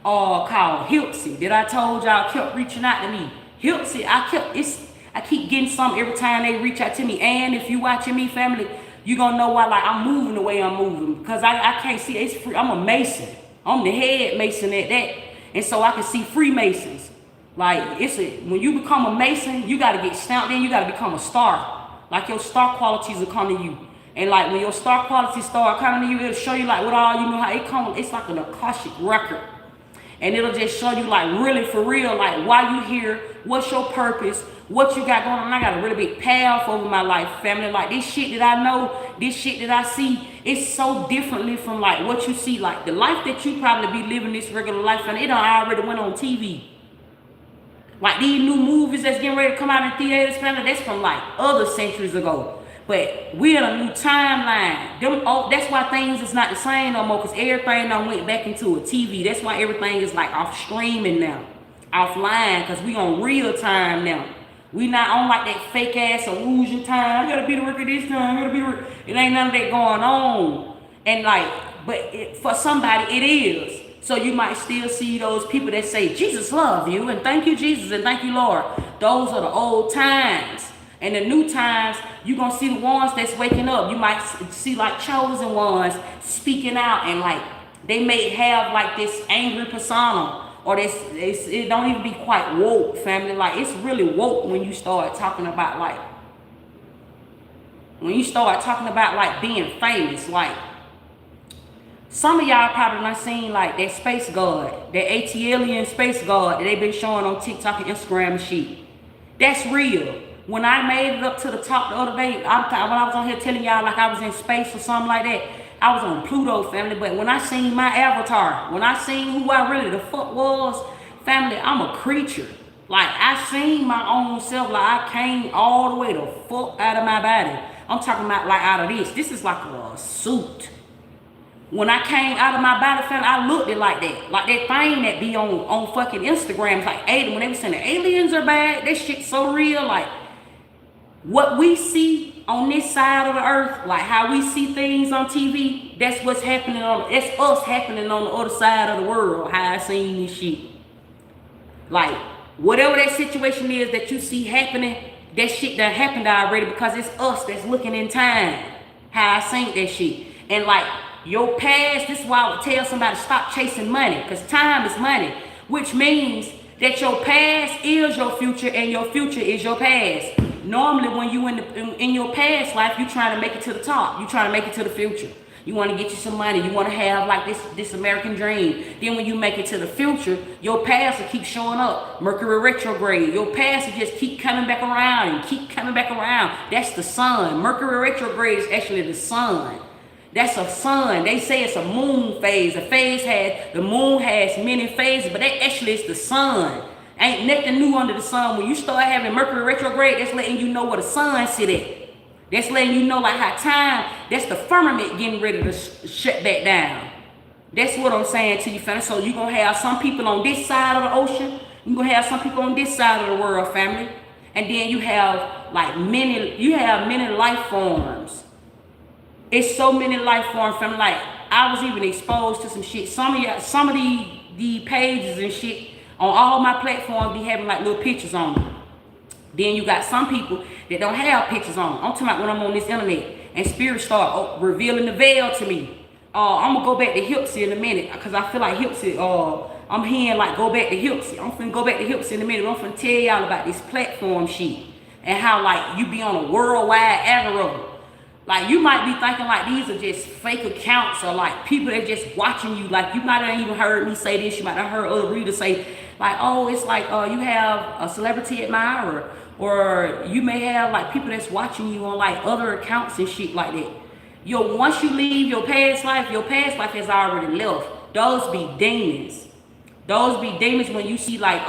Called Hilpsy that I told y'all kept reaching out to me. Hilpsy, I keep getting some every time they reach out to me. And if you watching me, family, you gonna know why like I'm moving the way I'm moving, because I can't see it's free. I'm a Mason. I'm the head Mason at that, and so I can see Freemasons. Like when you become a Mason, you gotta get stamped in. You gotta become a star. Like your star qualities will come to you. And like when your star qualities start coming to you, it'll show you like what all you know how it comes. It's like an Akashic record. And it'll just show you like really for real, like why you here, what's your purpose, what you got going on. I got a really big path over my life, family. Like this shit that I know, this shit that I see, it's so differently from like what you see. Like the life that you probably be living, this regular life, and it done already went on TV. Like these new movies that's getting ready to come out in theaters, family, that's from like other centuries ago. But we're in a new timeline. That's why things is not the same no more, because everything done went back into a TV. That's why everything is like off streaming now. offline because we on real time now. We not on like that fake ass illusion time. I gotta be to work at this time. I gotta be to work. It ain't none of that going on. And like, but for somebody it is. So you might still see those people that say, Jesus love you, and thank you, Jesus, and thank you, Lord. Those are the old times. And the new times, you're going to see the ones that's waking up. You might see like chosen ones speaking out, and like they may have like this angry persona, or it don't even be quite woke, family. Like it's really woke when you start talking about like, being famous. Like some of y'all probably not seen like that space god, that ATLian space god that they been showing on TikTok and Instagram and shit. That's real. When I made it up to the top the other day, when I was on here telling y'all like I was in space or something like that, I was on Pluto, family. But when I seen my avatar, when I seen who I really the fuck was, family, I'm a creature. Like I seen my own self, like I came all the way the fuck out of my body. I'm talking about like out of this. This is like a suit. When I came out of my body, family, I looked it like that. Like that thing that be on fucking Instagram. It's like when they were saying the aliens are bad, that shit so real. Like what we see on this side of the earth, like how we see things on TV, that's what's happening that's us happening on the other side of the world, how I seen this shit. Like, whatever that situation is that you see happening, that shit done happened already because it's us that's looking in time, how I seen that shit. And like, your past, this is why I would tell somebody stop chasing money, because time is money, which means that your past is your future and your future is your past. Normally, when you in your past life, you trying to make it to the top. You trying to make it to the future. You want to get you some money. You want to have like this American dream. Then when you make it to the future, your past will keep showing up. Mercury retrograde. Your past will just keep coming back around and keep coming back around. That's the sun. Mercury retrograde is actually the sun. That's a sun. They say it's a moon phase. The moon has many phases, but that actually is the sun. Ain't nothing new under the sun. When you start having Mercury retrograde, that's letting you know where the sun sit at. That's letting you know like how time, that's the firmament getting ready to shut back down. That's what I'm saying to you, family. So you're going to have some people on this side of the ocean. You're going to have some people on this side of the world, family. And then you have like many life forms. It's so many life forms, family. Like I was even exposed to some shit. Some of the pages and shit on all my platforms be having like little pictures on them. Then you got some people that don't have pictures on them. I'm talking about when I'm on this internet and spirit start revealing the veil to me. I'm gonna go back to Hipsy in a minute because I feel like Hipsy, I'm hearing like go back to Hipsy. I'm finna go back to Hipsy in a minute. I'm finna tell y'all about this platform shit and how like you be on a worldwide algorithm. Like you might be thinking like these are just fake accounts or like people that just watching you. Like you might have even heard me say this. You might have heard other readers say like, oh, it's like you have a celebrity admirer, or you may have like people that's watching you on like other accounts and shit like that. Once you leave your past life has already left. Those be demons. Those be demons when you see like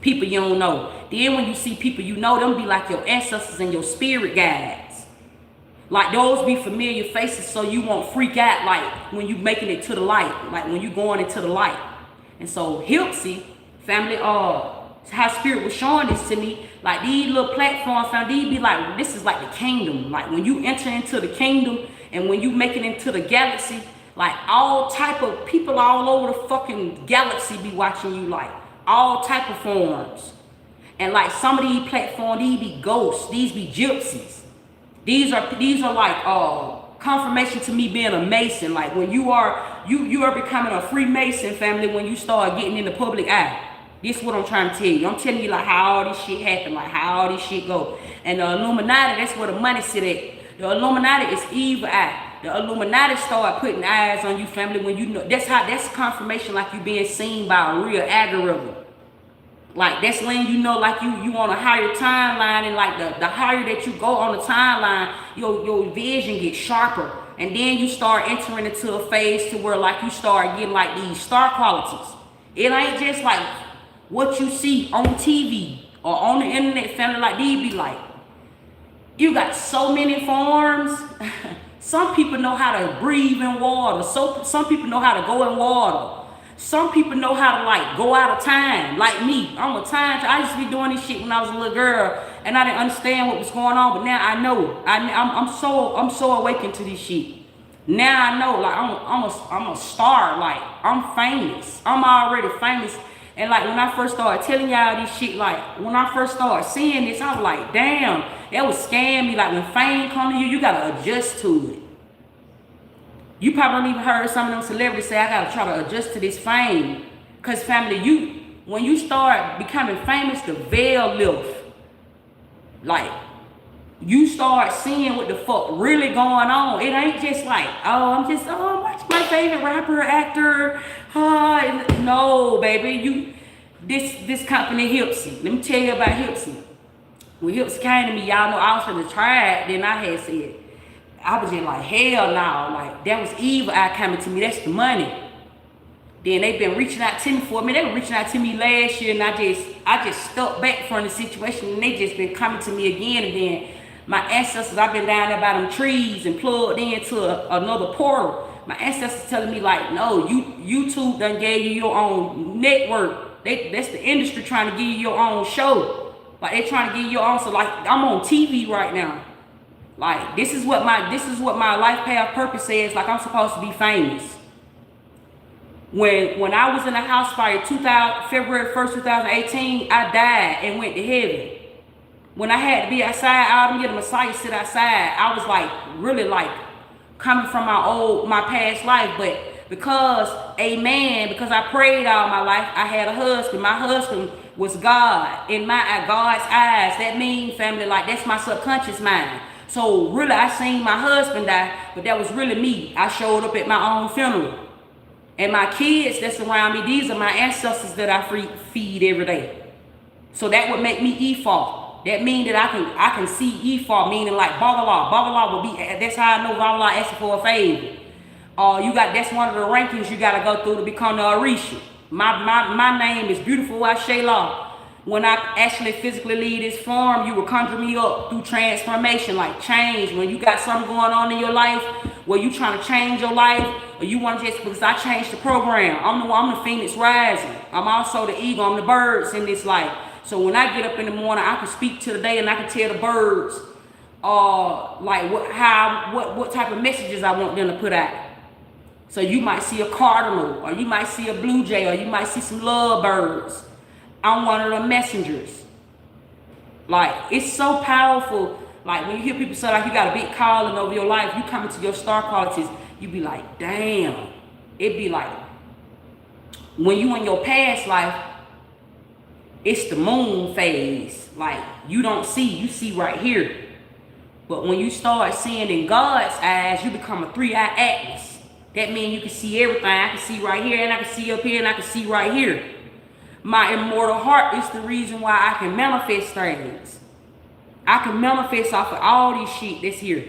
people you don't know. Then when you see people you know, them be like your ancestors and your spirit guides. Like those be familiar faces, so you won't freak out like when you making it to the light, like when you going into the light. And so Hipsy, family, how spirit was showing this to me, like these little platforms, these be like, this is like the kingdom. Like when you enter into the kingdom and when you make it into the galaxy, like all type of people all over the fucking galaxy be watching you, like all type of forms. And like some of these platforms, these be ghosts, these be gypsies. These are like confirmation to me being a Mason. Like when you are becoming a Freemason, family, when you start getting in the public eye. This is what I'm trying to tell you. I'm telling you like how all this shit happen, like how all this shit go. And the Illuminati, that's where the money sit at. The Illuminati is evil eye. The Illuminati start putting eyes on you, family, when you know. That's confirmation like you being seen by a real algorithm. Like that's letting you know like you on a higher timeline, and like the higher that you go on the timeline, your vision gets sharper. And then you start entering into a phase to where like you start getting like these star qualities. It ain't just like what you see on TV or on the internet, family. Like these be like, you got so many forms. Some people know how to breathe in water. So some people know how to go in water. Some people know how to like go out of time, like me. I'm a time. I used to be doing this shit when I was a little girl, and I didn't understand what was going on. But now I know. I'm so awakened to this shit. Now I know. Like I'm a star. Like I'm famous. I'm already famous. And like when I first started telling y'all this shit, like when I first started seeing this, I was like, damn, that was scaring me. Like when fame come to you, you gotta adjust to it. You probably don't even heard some of them celebrities say, I gotta try to adjust to this fame. Cause family, when you start becoming famous, the veil lifts. Like, you start seeing what the fuck really going on. It ain't just like, I'm watching my favorite rapper, actor. No, baby, this company Hipsy. Let me tell you about Hipsy. When Hipsy came to me, y'all know I was gonna try it. Then I had said, I was just like, hell no, like that was evil eye coming to me. That's the money. Then they been reaching out to me for me. They were reaching out to me last year, and I just stuck back from the situation, and they just been coming to me again. And then my ancestors, I've been down there by them trees and plugged into another portal. My ancestors telling me like, no, YouTube done gave you your own network. That's the industry trying to give you your own show. Like they trying to give you your own. So like I'm on TV right now. Like this is what my life path purpose says. Like I'm supposed to be famous. When I was in a house fire, February 1st, 2018, I died and went to heaven. When I had to be outside, I didn't get a Messiah sit outside. I was like really like coming from my past life, but because I prayed all my life, I had a husband. My husband was God in God's eyes. That means family, like that's my subconscious mind. So really, I seen my husband die, but that was really me. I showed up at my own funeral. And my kids that's around me, these are my ancestors that I feed every day. So that would make me Ephah. That means that I can see Ephah, meaning like Babala. Babala would be, that's how I know Babala asking for a favor. That's one of the rankings you gotta go through to become the Orisha. My name is Beautiful Ashayla. When I actually physically leave this form, you will conjure me up through transformation, like change. When you got something going on in your life, where you trying to change your life, or you want to just, because I changed the program. I'm the Phoenix rising. I'm also the eagle. I'm the birds in this life. So when I get up in the morning, I can speak to the day and I can tell the birds, like what type of messages I want them to put out. So you might see a cardinal, or you might see a blue jay, or you might see some lovebirds. I'm one of the messengers. Like, it's so powerful. Like, when you hear people say, like, you got a big calling over your life, you come into your star qualities, you be like, damn. It be like, when you in your past life, it's the moon phase. Like, you don't see, you see right here. But when you start seeing in God's eyes, you become a 3-eye atlas. That means you can see everything. I can see right here, and I can see up here, and I can see right here. My immortal heart is the reason why I can manifest things. I can manifest off of all these shit that's here.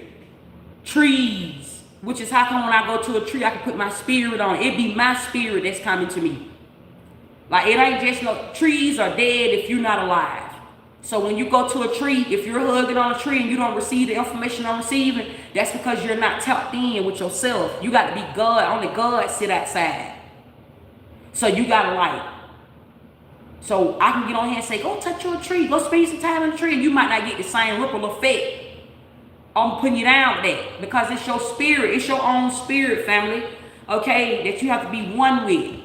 Trees, which is how come when I go to a tree, I can put my spirit on it. It be my spirit that's coming to me. Like, it ain't just no, trees are dead if you're not alive. So when you go to a tree, if you're hugging on a tree and you don't receive the information I'm receiving, that's because you're not tapped in with yourself. You got to be God. Only God sit outside. So you got to like, so I can get on here and say, go touch your tree. Go spend some time in the tree. And you might not get the same ripple effect. I'm putting you down with that. Because it's your spirit. It's your own spirit, family. Okay? That you have to be one with.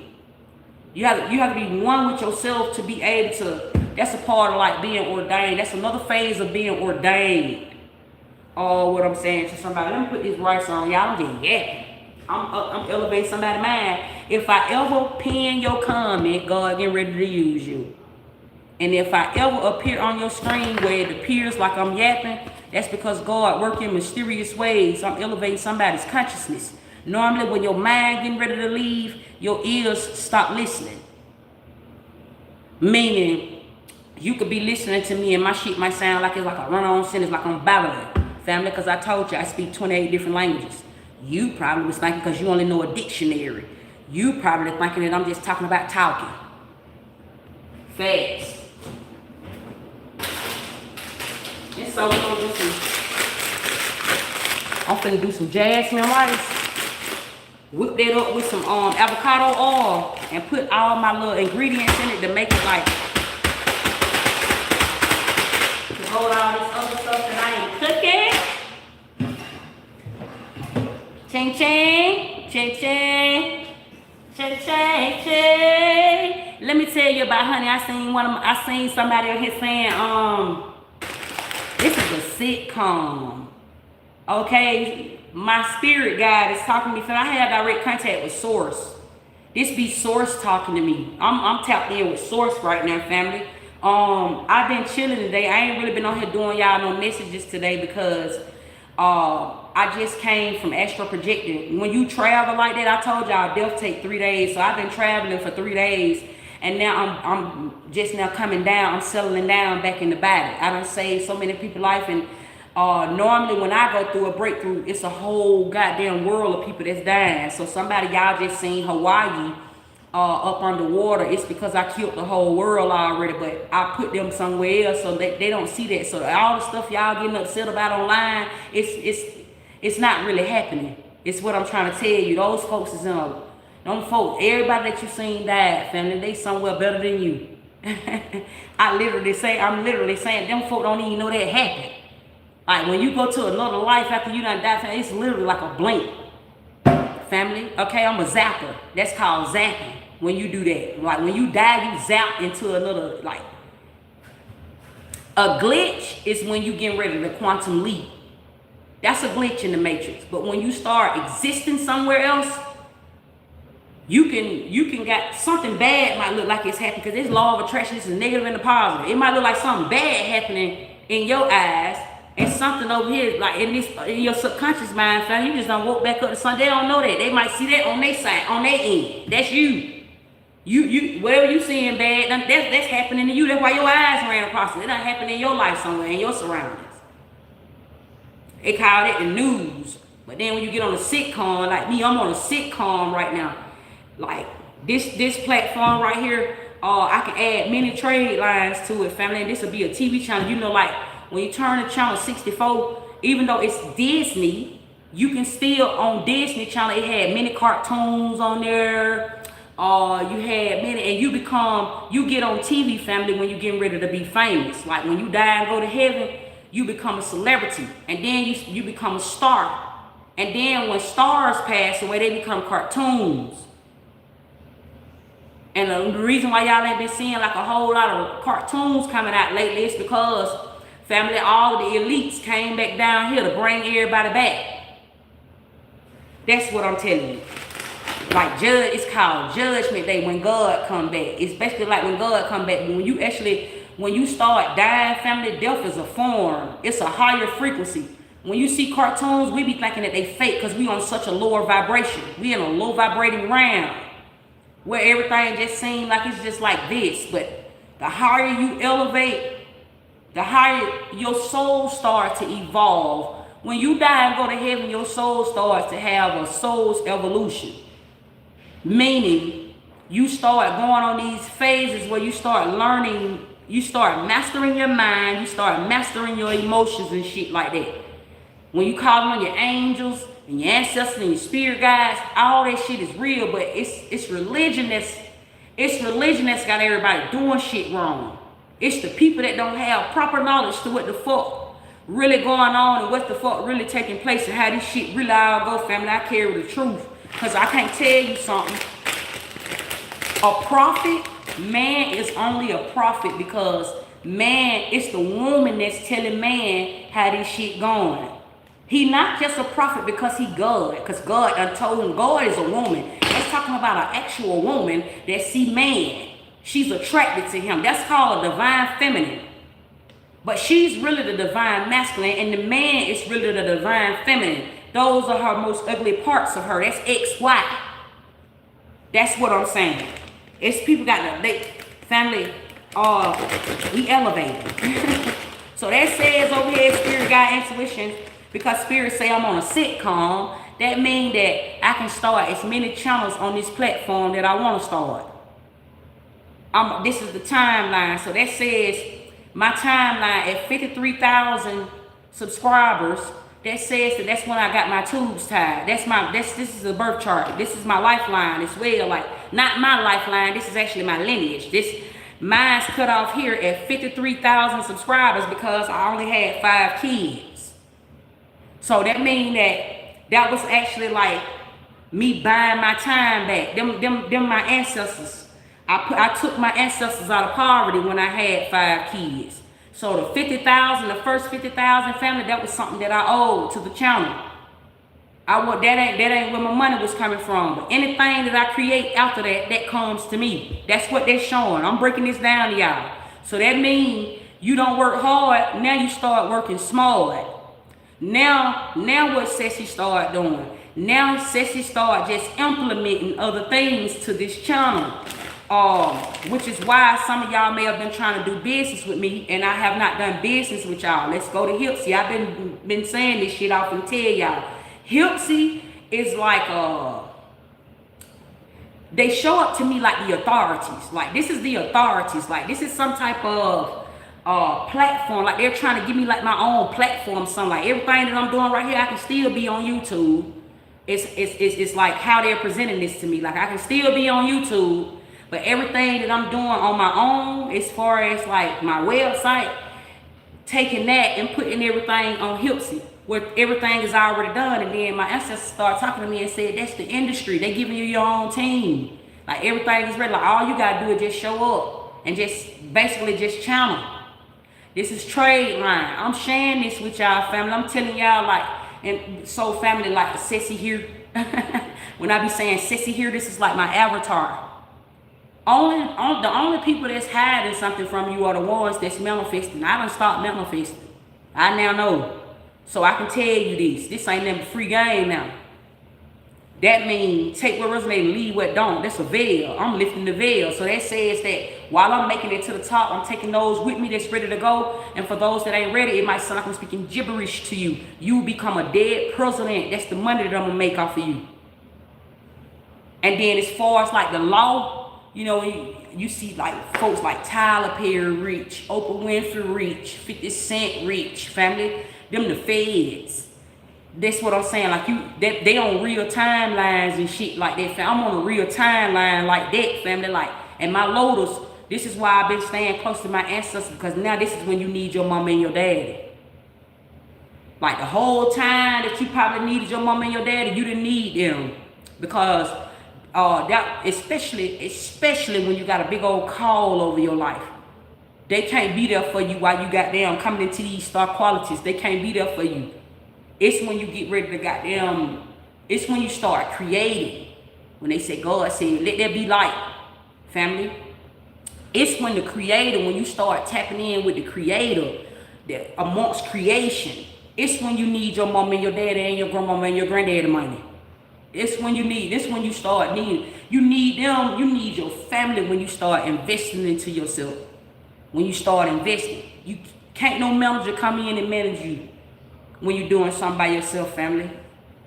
You have to be one with yourself to be able to. That's a part of like being ordained. That's another phase of being ordained. Oh, what I'm saying to somebody. Let me put this rice on. Y'all, I'm just yapping. I'm elevating somebody's mind. If I ever pin your comment, God getting ready to use you. And if I ever appear on your screen where it appears like I'm yapping, that's because God working in mysterious ways. I'm elevating somebody's consciousness. Normally, when your mind getting ready to leave, your ears stop listening. Meaning, you could be listening to me and my shit might sound like it's like a run-on sentence, like I'm babbling. Family, because I told you I speak 28 different languages. You probably was thinking because you only know a dictionary. You probably thinking that I'm just talking about talking. Facts. And so we're gonna I'm finna do some jasmine rice. whip that up with some avocado oil and put all my little ingredients in it to make it like to hold all this other stuff that I ain't cooking. Ching ching, ching ching, ching ching ching. Let me tell you about, honey. I seen somebody out here saying this is a sitcom. Okay, my spirit guide is talking to me. So I have direct contact with Source. This be Source talking to me. I'm tapped in with Source right now, family. I've been chilling today. I ain't really been on here doing y'all no messages today because I just came from astral projecting. When you travel like that, I told y'all death take 3 days. So I've been traveling for 3 days, and now I'm just now coming down. I'm settling down back in the body. I done saved so many people's life, and normally when I go through a breakthrough, it's a whole goddamn world of people that's dying. So somebody y'all just seen Hawaii up underwater. It's because I killed the whole world already, but I put them somewhere else so that they don't see that. So all the stuff y'all getting upset about online, it's not really happening. It's what I'm trying to tell you. Those folks is in a, them folks, everybody that you seen died, family, they somewhere better than you. I'm literally saying them folks don't even know that happened. Like when you go to another life after you done died, it's literally like a blink. Family, okay, I'm a zapper. That's called zapping. When you do that, like when you die, you zap into another, like a glitch is when you getting ready to quantum leap. That's a glitch in the matrix. But when you start existing somewhere else, you can get something bad might look like it's happening because this law of attraction is negative and the positive. It might look like something bad happening in your eyes. And something over here, like in your subconscious mind, fam, you just done woke back up to something. They don't know that. They might see that on their side, on their end. That's you. You whatever you seeing bad, that's happening to you. That's why your eyes ran across it. It done happened in your life somewhere, in your surroundings. They call it the news. But then when you get on a sitcom, like me, I'm on a sitcom right now. Like this platform right here, I can add many trade lines to it, family. And this will be a TV channel. You know, like when you turn to channel 64, even though it's Disney, you can still on Disney channel. It had many cartoons on there. You had many, and you get on TV, family, when you getting ready to be famous. Like when you die and go to heaven, you become a celebrity, and then you become a star. And then when stars pass away, they become cartoons. And the reason why y'all ain't been seeing like a whole lot of cartoons coming out lately is because, family, all the elites came back down here to bring everybody back. That's what I'm telling you. Like it's called Judgment Day when God come back. It's basically like when God come back. When you start dying, family, death is a form. It's a higher frequency. When you see cartoons, we be thinking that they fake because we on such a lower vibration. We in a low vibrating realm where everything just seems like it's just like this. But the higher you elevate, the higher your soul starts to evolve. When you die and go to heaven, your soul starts to have a soul's evolution. Meaning, you start going on these phases where you start learning, you start mastering your mind, you start mastering your emotions and shit like that. When you call on your angels and your ancestors and your spirit guides, all that shit is real, but it's religion that's got everybody doing shit wrong. It's the people that don't have proper knowledge to what the fuck really going on and what the fuck really taking place and how this shit really all go, family. I carry the truth. Because I can't tell you something. A prophet, man is only a prophet because man, it's the woman that's telling man how this shit going. He not just a prophet because he God. Because God done told him God is a woman. That's talking about an actual woman that see man. She's attracted to him. That's called a divine feminine. But she's really the divine masculine and the man is really the divine feminine. Those are her most ugly parts of her. That's XY. That's what I'm saying. It's people got the family, we elevated. So that says over here, spirit guide intuition, because spirit say I'm on a sitcom, that means that I can start as many channels on this platform that I want to start. This is the timeline. So that says my timeline at 53,000 subscribers, that says that that's when I got my tubes tied. This is a birth chart. This is my lifeline as well. Like, not my lifeline. This is actually my lineage. Mine's cut off here at 53,000 subscribers because I only had 5 kids. So that means that was actually like me buying my time back. Them my ancestors. I took my ancestors out of poverty when I had 5 kids. So the 50,000, the first 50,000 family, that was something that I owed to the channel. That ain't where my money was coming from. But anything that I create after that comes to me. That's what they're showing. I'm breaking this down to y'all. So that means you don't work hard, now you start working small. Now what Ceci start doing? Now Ceci start just implementing other things to this channel. Which is why some of y'all may have been trying to do business with me, and I have not done business with y'all. Let's go to Hipsy. I've been saying this shit off and tell y'all. Hipsy is like they show up to me like the authorities. Like, this is the authorities. Like, this is some type of platform. Like, they're trying to give me like my own platform. Something like everything that I'm doing right here, I can still be on YouTube. It's like how they're presenting this to me. Like, I can still be on YouTube. But everything that I'm doing on my own, as far as like my website, taking that and putting everything on Hipsy, where everything is already done. And then my ancestors started talking to me and said, that's the industry. They giving you your own team. Like, everything is ready. Like, all you gotta do is just show up and just basically just channel. This is trade line. I'm sharing this with y'all, family. I'm telling y'all, like, and so family, like Ceci here. When I be saying Ceci here, this is like my avatar. The only people that's hiding something from you are the ones that's manifesting. I done stopped manifesting. I now know. So I can tell you this. This ain't never free game now. That means take what resonates and leave what don't. That's a veil. I'm lifting the veil. So that says that while I'm making it to the top, I'm taking those with me that's ready to go. And for those that ain't ready, it might sound like I'm speaking gibberish to you. You become a dead president. That's the money that I'm going to make off of you. And then as far as like the law, you know, you see like folks like Tyler Perry rich, Oprah Winfrey rich, 50 Cent rich, family. Them the feds. That's what I'm saying. Like, they on real timelines and shit like that. I'm on a real timeline like that, family. Like, and my lotus, this is why I've been staying close to my ancestors, because now this is when you need your mama and your daddy. Like, the whole time that you probably needed your mama and your daddy, you didn't need them. Because that especially when you got a big old call over your life. They can't be there for you while you goddamn coming into these star qualities. They can't be there for you. It's when you get ready to goddamn, it's when you start creating. When they say, God said, let there be light, family. It's when the creator, when you start tapping in with the creator, amongst creation, it's when you need your mama and your daddy and your grandmama and your granddaddy money. It's when you need, this when you start needing, you need them, you need your family when you start investing into yourself. When you start investing, you can't no manager come in and manage you when you're doing something by yourself, family.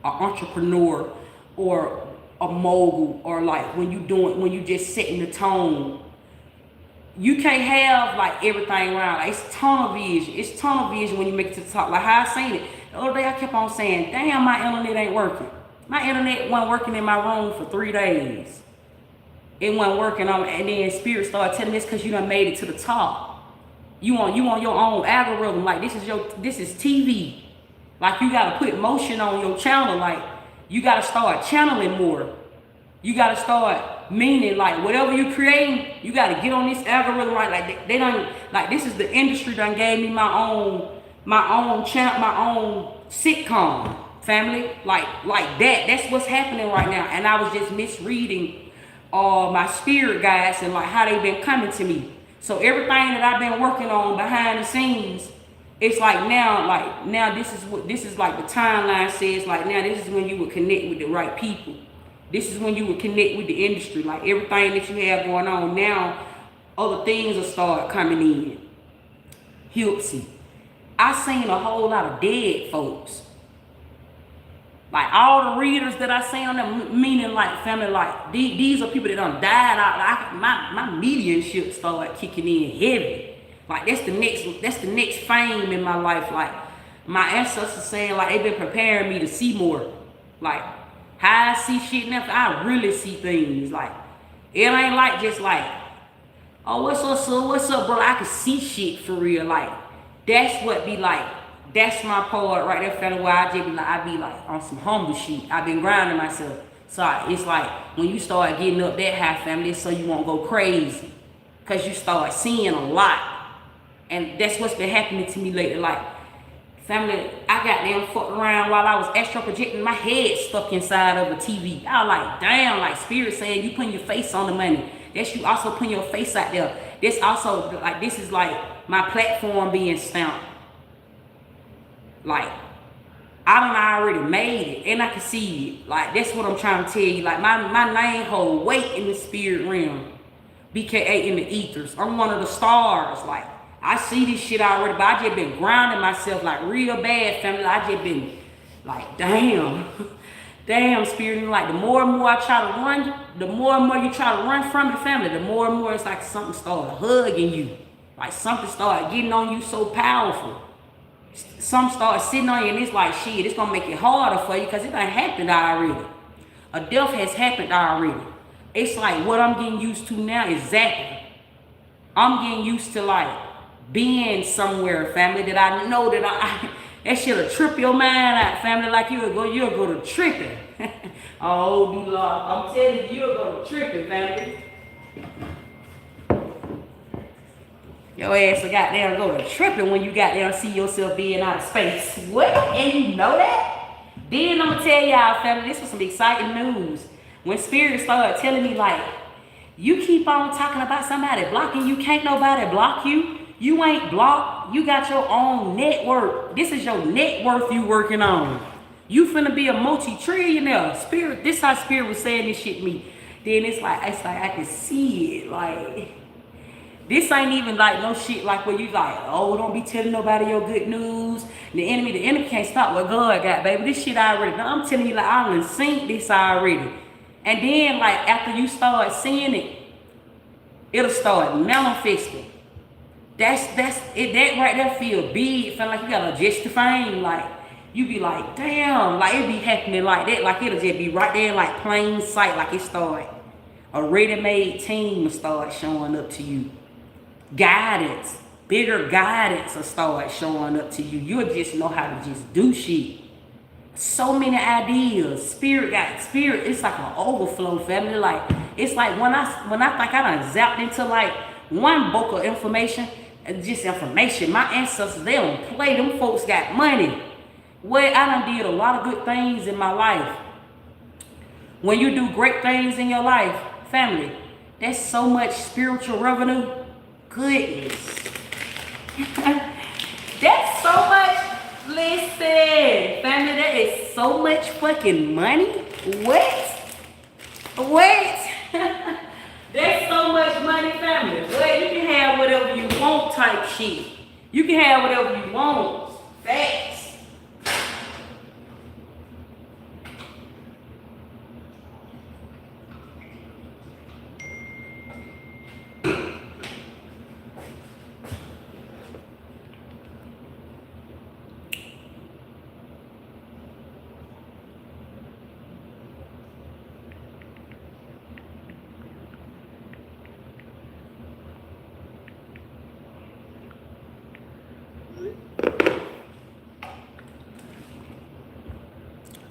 An entrepreneur or a mogul, or like when you just setting the tone. You can't have like everything around. Like, it's tunnel vision. It's tunnel vision when you make it to the top. Like how I seen it. The other day I kept on saying, damn, my internet ain't working. My internet wasn't working in my room for 3 days. It wasn't working on, and then Spirit started telling me it's because you done made it to the top. You want your own algorithm. Like, this is TV. Like, you gotta put motion on your channel. Like, you gotta start channeling more. You gotta start meaning, like, whatever you creating, you gotta get on this algorithm. Like they don't, like, this is the industry done gave me my own channel, my own sitcom, family. Like that. That's what's happening right now. And I was just misreading my spirit guides and like how they've been coming to me. So everything that I've been working on behind the scenes, it's like now this is like the timeline says, like, now this is when you would connect with the right people. This is when you would connect with the industry. Like, everything that you have going on now, other things will start coming in. Hipsy. I seen a whole lot of dead folks. Like, all the readers that I seen on them, meaning like family, like these are people that done died out. Like, my mediumship started kicking in heavy. Like, that's the next fame in my life. my ancestors saying like they been preparing me to see more. Like how I see shit now, I really see things. Like it ain't like just like, oh what's up, son? What's up, bro? I can see shit for real. Like that's what be like. That's my part right there, family. Where I be like on some humble shit. I been grinding myself. So it's like when you start getting up that high, family, so you won't go crazy, cause you start seeing a lot, and that's what's been happening to me lately. Like family, I got them fucked around while I was astral projecting. My head stuck inside of a TV. I was like, damn, like spirit saying you putting your face on the money. That's you also putting your face out there. This also like this is like my platform being stamped. Like I done already made it and I can see it. Like that's what I'm trying to tell you. Like my name hold weight in the spirit realm. BKA in the ethers. I'm one of the stars. Like I see this shit already, but I just been grounding myself like real bad, family. I just been like, damn. Damn, spirit. Like the more and more I try to run, the more and more you try to run from the family, the more and more it's like something started hugging you. Like something started getting on you so powerful. Some start sitting on you and it's like, shit, it's gonna make it harder for you because it done happened already. A death has happened already. It's like what I'm getting used to now, exactly. I'm getting used to like being somewhere, family, that I know that that shit'll trip your mind out, family, like you'll go to tripping. Oh, Lord, I'm telling you, you'll go to tripping, family. Your ass will goddamn go to tripping when you goddamn see yourself being out of space. What? And you know that? Then I'm gonna tell y'all, family, this was some exciting news. When Spirit started telling me like, you keep on talking about somebody blocking you, can't nobody block you. You ain't blocked. You got your own network. This is your net worth you working on. You finna be a multi-trillionaire. Spirit, this how Spirit was saying this shit to me. Then it's like I can see it. Like this ain't even like no shit like where you like, oh, don't be telling nobody your good news. The enemy can't stop what God got, baby. This shit already. I'm telling you, like I done seen this already. And then like after you start seeing it, it'll start manifesting. That's it. That right there feel big. Feel like you got a justifying. Like you be like, damn, like it be happening like that. Like it'll just be right there, like plain sight. Like it start a ready-made team will start showing up to you. Guidance, bigger guidance will start showing up to you. You'll just know how to just do shit. So many ideas. Spirit. It's like an overflow, family. Like it's like when I think I done zapped into like one book of information. Just information. My ancestors, they don't play. Them folks got money. Well, I done did a lot of good things in my life. When you do great things in your life, family, that's so much spiritual revenue. Goodness. That's so much. Listen, family, that is so much fucking money. What? That's so much money, family. Well, you can have whatever you want type shit. You can have whatever you want. Facts.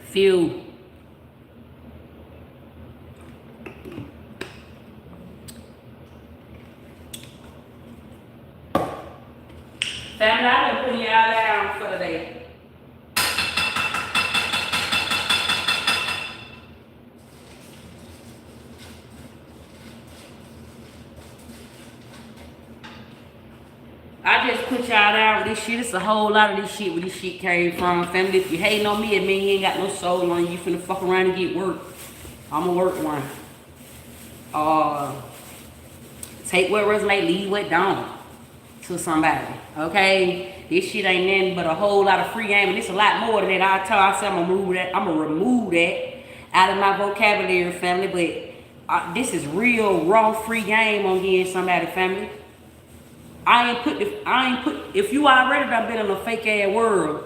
Feel family, I've been putting y'all down for the day. I just put y'all down with this shit. It's a whole lot of this shit where this shit came from. Family, if you hating on me, it mean you ain't got no soul on you. You finna fuck around and get work. I'ma work one. Take what resonate, leave what don't. To somebody, okay? This shit ain't nothing but a whole lot of free game, and it's a lot more than that. I tell myself I'm gonna remove that out of my vocabulary, family. But this is real, raw, free game on getting somebody, family. I ain't put. If you already done been in a fake ass world,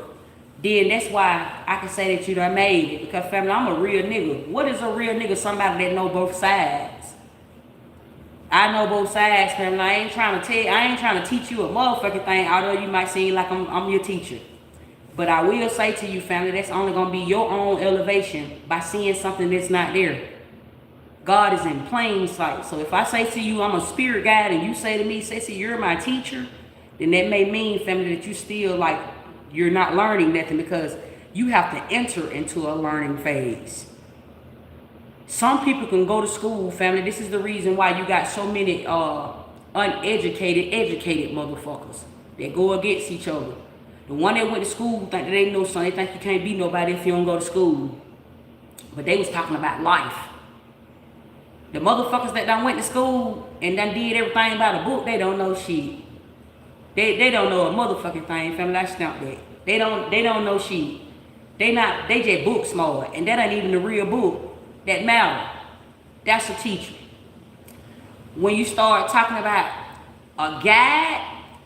then that's why I can say that you done made it. Because family, I'm a real nigga. What is a real nigga? Somebody that know both sides. I know both sides, family. I ain't trying to teach you a motherfucking thing, although you might seem like I'm your teacher. But I will say to you, family, that's only gonna be your own elevation by seeing something that's not there. God is in plain sight. So if I say to you, I'm a spirit guide, and you say to me, Ceci, you're my teacher, then that may mean, family, that you still like, you're not learning nothing, because you have to enter into a learning phase. Some people can go to school, family. This is the reason why you got so many uneducated, educated motherfuckers that go against each other. The one that went to school think that they know something. They think you can't be nobody if you don't go to school. But they was talking about life. The motherfuckers that done went to school and done did everything by the book, they don't know shit. They don't know a motherfucking thing, family. I stamp that. They don't know shit. They just book smart. And that ain't even the real book that matter. That's a teacher. When you start talking about a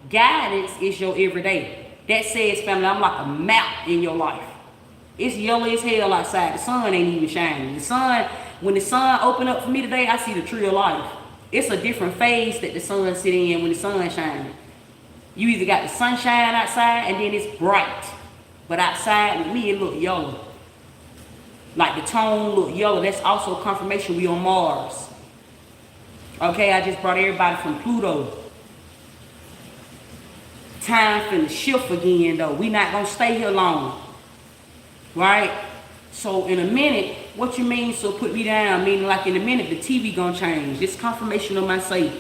guidance is your everyday. That says, family, I'm like a map in your life. It's yellow as hell outside. The sun ain't even shining. When the sun open up for me today, I see the tree of life. It's a different phase that the sun sitting in when the sun shining. You either got the sunshine outside and then it's bright. But outside with me, it look yellow. Like the tone look yellow. That's also confirmation we on Mars. Okay, I just brought everybody from Pluto. Time finna shift again though. We not gonna stay here long. Right? So in a minute, what you mean, so put me down, meaning like in a minute the TV gonna change. This confirmation of my say.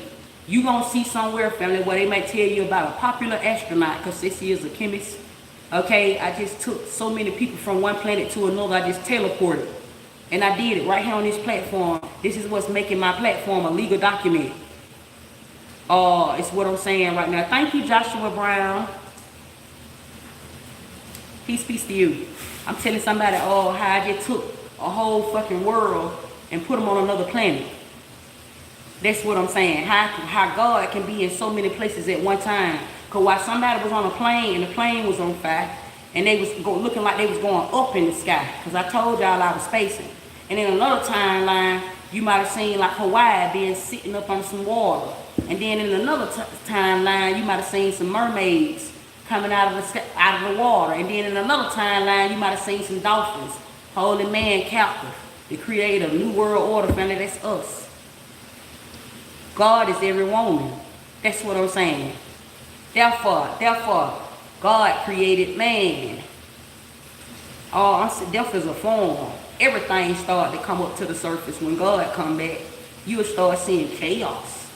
You gonna see somewhere, family, where they might tell you about a popular astronaut, because this is a chemist. Okay, I just took so many people from one planet to another. I just teleported. And I did it right here on this platform. This is what's making my platform a legal document. It's what I'm saying right now. Thank you, Joshua Brown. Peace to you. I'm telling somebody, how I just took a whole fucking world and put them on another planet. That's what I'm saying. How God can be in so many places at one time. Because while somebody was on a plane and the plane was on fire, and they was looking like they was going up in the sky. Because I told y'all I was spacing. And in another timeline, you might have seen like Hawaii being sitting up on some water. And then in another timeline, you might have seen some mermaids coming out of the water. And then in another timeline, you might have seen some dolphins holding man captive to create a new world order, family. That's us. God is every woman. That's what I'm saying. Therefore, God created man. Death is a form. Everything started to come up to the surface when God come back. You'll start seeing chaos.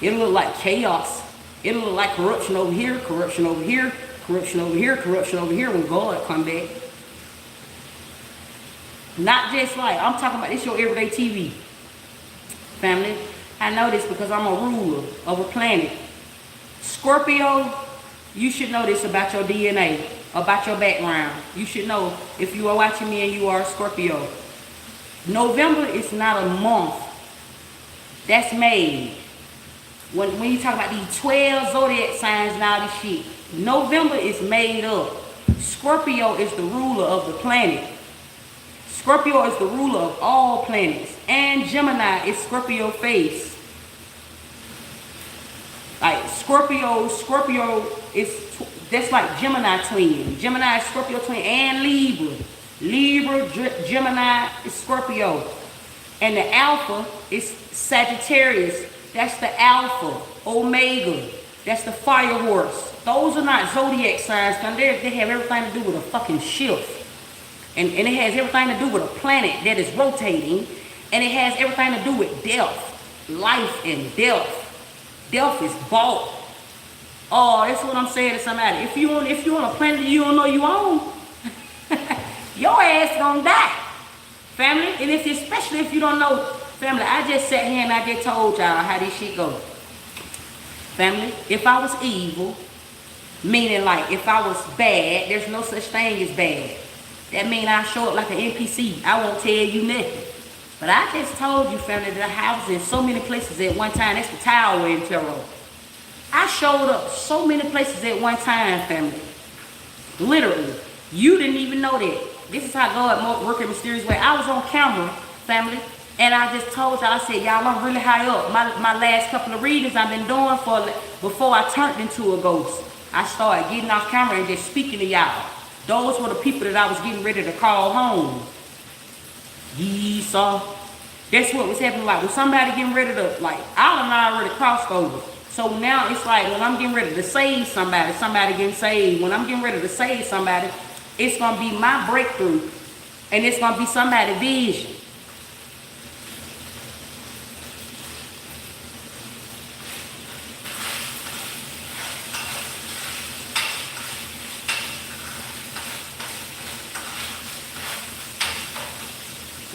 It'll look like chaos. It'll look like corruption over here, corruption over here, corruption over here, corruption over here when God come back. Not just like, I'm talking about this your everyday TV. Family, I know this because I'm a ruler of a planet. Scorpio, you should know this about your DNA, about your background. You should know if you are watching me and you are a Scorpio. November is not a month. That's made. When you talk about these 12 zodiac signs and all this shit, November is made up. Scorpio is the ruler of the planet. Scorpio is the ruler of all planets. And Gemini is Scorpio face. Like Scorpio is, that's like Gemini twin. Gemini is Scorpio twin and Libra. Gemini is Scorpio. And the Alpha is Sagittarius. That's the Alpha. Omega. That's the fire horse. Those are not zodiac signs. They have everything to do with a fucking shift. And it has everything to do with a planet that is rotating. And it has everything to do with death. Life and death. Death is bought. That's what I'm saying to somebody. If you on a planet you don't know you own, your ass gonna die. Family, and especially if you don't know, family, I just sat here and I just told y'all how this shit go. Family, if I was evil, meaning like if I was bad, there's no such thing as bad. That means I show up like an NPC. I won't tell you nothing. But I just told you, family, that I was in so many places at one time. That's the tower in tarot. I showed up so many places at one time, family. Literally. You didn't even know that. This is how God work in a mysterious way. I was on camera, family, and I just told y'all, I said, y'all, I'm really high up. My last couple of readings I've been doing before I turned into a ghost. I started getting off camera and just speaking to y'all. Those were the people that I was getting ready to call home. Yeesaw. That's what was happening. Like when somebody getting ready to, like, I and I already crossed over. So now it's like when I'm getting ready to save somebody, somebody getting saved. When I'm getting ready to save somebody, it's going to be my breakthrough. And it's going to be somebody's vision.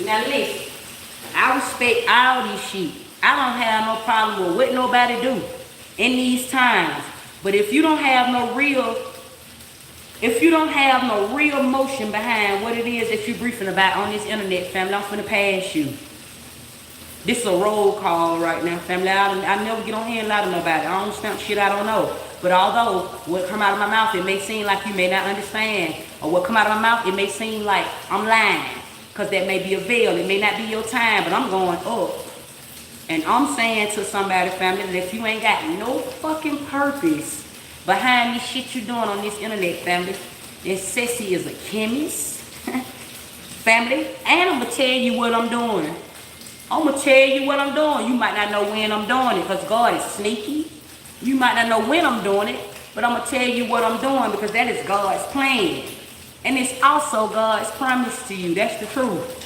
Now listen, I respect all these sheep. I don't have no problem with what nobody do in these times. But if you don't have no real motion behind what it is that you're briefing about on this internet, family, I'm finna pass you. This is a roll call right now, family. I never get on here and lie to nobody. I don't stamp shit I don't know. But although what come out of my mouth, it may seem like you may not understand. Or what come out of my mouth, it may seem like I'm lying. Because that may be a veil. It may not be your time, but I'm going up. And I'm saying to somebody, family, that if you ain't got no fucking purpose behind this shit you're doing on this internet, family, then Ceci is a chemist, family, and I'm going to tell you what I'm doing. I'm going to tell you what I'm doing. You might not know when I'm doing it because God is sneaky. You might not know when I'm doing it, but I'm going to tell you what I'm doing because that is God's plan. And it's also God's promise to you. That's the truth.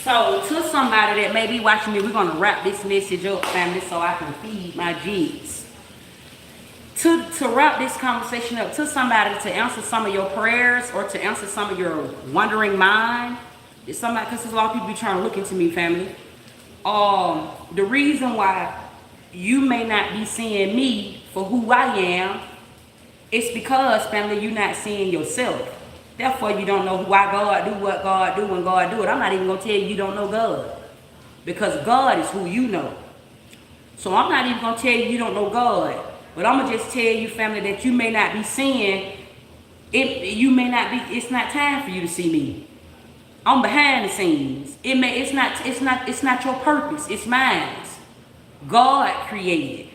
So to somebody that may be watching me, we're going to wrap this message up, family, so I can feed my jigs. To wrap this conversation up, to somebody to answer some of your prayers or to answer some of your wondering mind, it's somebody, because there's a lot of people be trying to look into me, family. The reason why you may not be seeing me for who I am, it's because, family, you're not seeing yourself. Therefore, you don't know why God do what God do when God do it. I'm not even going to tell you don't know God. Because God is who you know. So I'm not even going to tell you don't know God. But I'm going to just tell you, family, that you may not be seeing it. You may not be, it's not time for you to see me. I'm behind the scenes. It's not your purpose. It's mine. God created.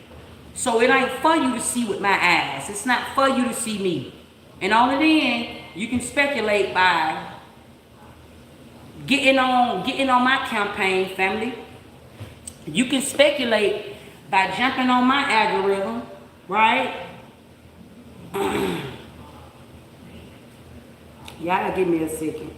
So it ain't for you to see with my eyes. It's not for you to see me. And only then you can speculate by getting on my campaign, family. You can speculate by jumping on my algorithm, right? Y'all give me a second.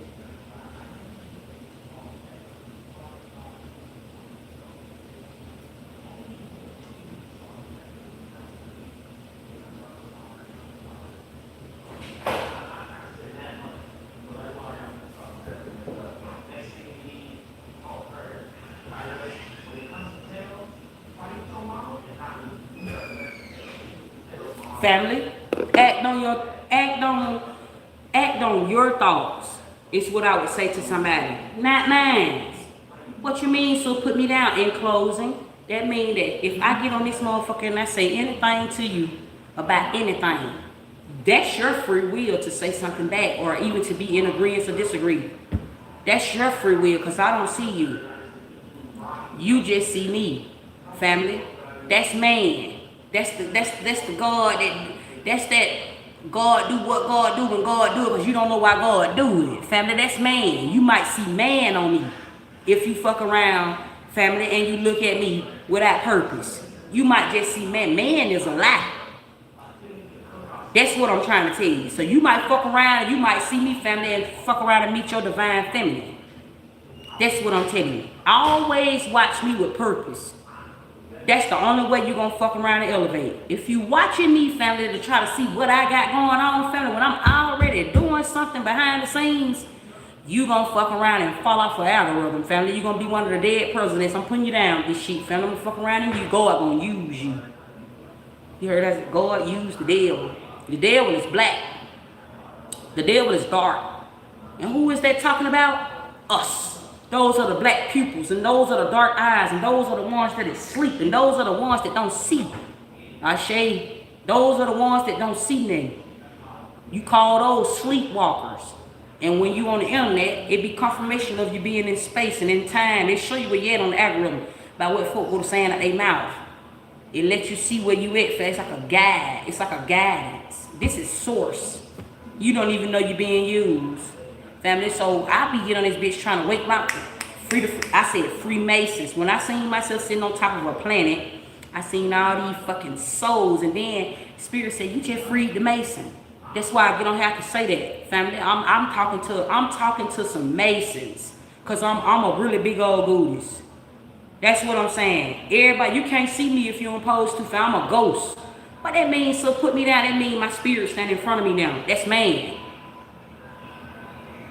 Family, act on your thoughts. It's what I would say to somebody, not mine. What you mean? So put me down. In closing, that means that if I get on this motherfucker and I say anything to you about anything, that's your free will to say something back or even to be in agreement or disagree. That's your free will because I don't see you. You just see me, family. That's man. That's the God that God do what God do when God do it because you don't know why God do it. Family, that's man. You might see man on me if you fuck around, family, and you look at me without purpose. You might just see man is a lie. That's what I'm trying to tell you. So you might fuck around and you might see me, family, and fuck around and meet your divine feminine. That's what I'm telling you. Always watch me with purpose. That's the only way you're going to fuck around and elevate. If you watching me, family, to try to see what I got going on, family, when I'm already doing something behind the scenes, you going to fuck around and fall off the algorithm, family. You're going to be one of the dead presidents. I'm putting you down this shit, family. I'm going to fuck around and you. God going to use you. You heard that? God used the devil. The devil is black. The devil is dark. And who is that talking about? Us. Those are the black pupils, and those are the dark eyes, and those are the ones that is sleep, and those are the ones that don't see. Ashe, those are the ones that don't see nothing. You call those sleepwalkers. And when you on the internet, it be confirmation of you being in space and in time. They show you where you at on the algorithm by what folk go to saying out their mouth. It lets you see where you at. It's like a guide. It's like a guidance. This is source. You don't even know you're being used. Family, so I be getting on this bitch trying to wake my I said Freemasons. When I seen myself sitting on top of a planet, I seen all these fucking souls, and then Spirit said, "You just freed the Mason." That's why I don't have to say that, family. I'm talking to some Masons, cause I'm a really big old Buddhist. That's what I'm saying. Everybody, you can't see me if you're opposed to, fam. I'm a ghost. What that means? So put me down. That means my spirit standing in front of me now. That's man.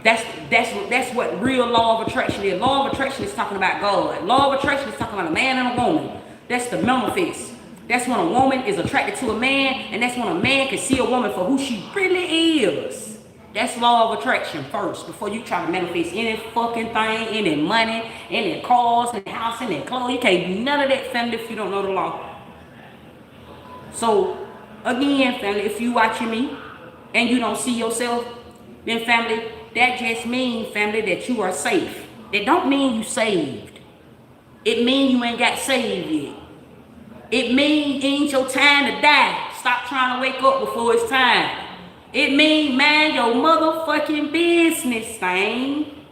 That's what real law of attraction is. Law of attraction is talking about God. Law of attraction is talking about a man and a woman. That's the manifest. That's when a woman is attracted to a man, and that's when a man can see a woman for who she really is. That's law of attraction first, before you try to manifest any fucking thing, any money, any cars, any house, any clothes. You can't do none of that, family, if you don't know the law. So, again, family, if you watching me and you don't see yourself, then family, that just means, family, that you are safe. It don't mean you saved. It mean you ain't got saved yet. It mean it ain't your time to die. Stop trying to wake up before it's time. It mean mind your motherfucking business, thing.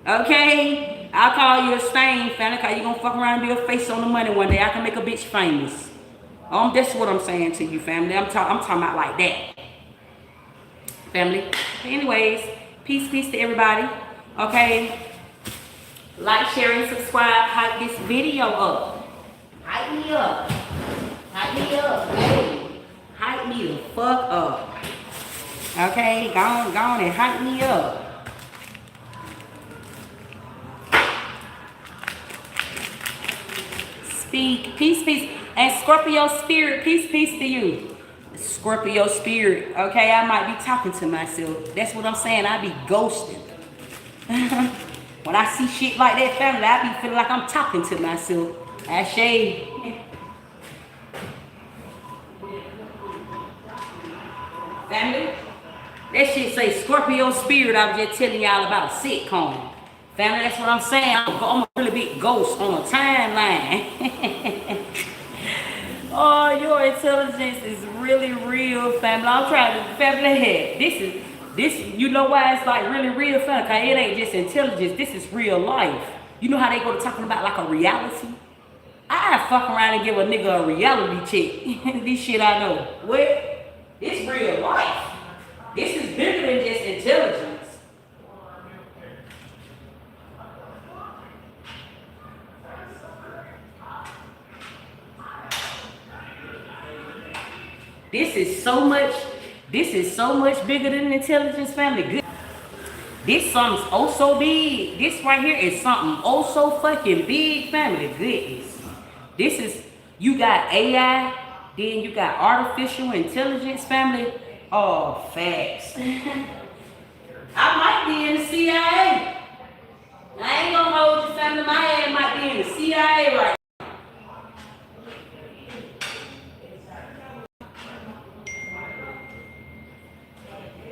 Okay? I'll call you a stain, family, because you gonna fuck around and be a face on the money one day. I can make a bitch famous. That's what I'm saying to you, family. I'm talking about like that. Family. Anyways, peace to everybody. Okay? Like, share, and subscribe. Hype this video up. Hype me up. Hype me up. Hey. Hype me the fuck up. Okay? Go on and hype me up. Speak. Peace. And Scorpio spirit, peace to you. Scorpio spirit, okay? I might be talking to myself. That's what I'm saying. I be ghosting. When I see shit like that, family, I be feeling like I'm talking to myself. Ashe. Family, that shit say Scorpio spirit. I was just telling y'all about a sitcom. Family, that's what I'm saying. I'm a really big ghost on a timeline. Oh, your intelligence is really real, family. I'm trying to, family, this, you know why it's like really real, family? Because it ain't just intelligence. This is real life. You know how they go to talking about like a reality? I fuck around and give a nigga a reality check. This shit I know. What? This real life. This is bigger than just intelligence. This is so much bigger than intelligence, family. Good. This something's oh so big. This right here is something oh so fucking big, family. Goodness. This is, you got AI, then you got artificial intelligence, family. Oh, facts. I might be in the CIA. I ain't gonna hold you, family. My ass might be in the CIA right now.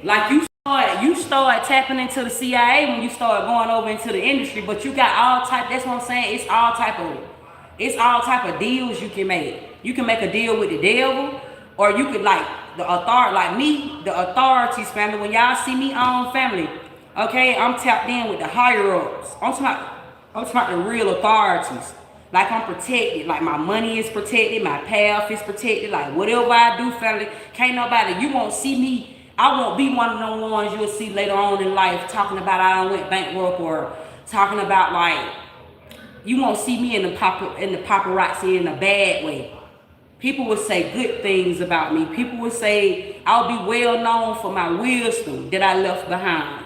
Like you start tapping into the CIA when you start going over into the industry, but you got all type. That's what I'm saying. It's all type of deals you can make. You can make a deal with the devil, or you could like the authority, like me, the authorities, family. When y'all see me on, family, okay, I'm tapped in with the higher ups. I'm talking about the real authorities. Like I'm protected. Like my money is protected. My path is protected. Like whatever I do, family, can't nobody, you won't see me. I won't be one of them ones you'll see later on in life talking about I done went bankrupt or talking about like, you won't see me in the paparazzi in a bad way. People would say good things about me. People would say I'll be well known for my wisdom that I left behind.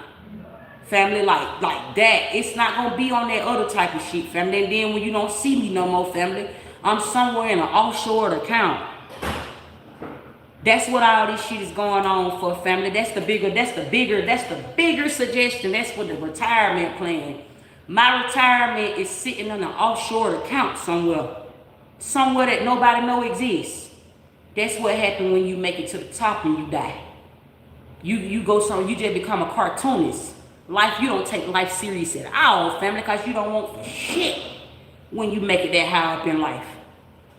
Family, like that. It's not gonna be on that other type of shit, family. And then when you don't see me no more, family, I'm somewhere in an offshore account. That's what all this shit is going on for, family. That's the bigger suggestion. That's what the retirement plan. My retirement is sitting in an offshore account somewhere that nobody know exists. That's what happens when you make it to the top and you die. You just become a cartoonist. Life, you don't take life serious at all, family, because you don't want shit when you make it that high up in life.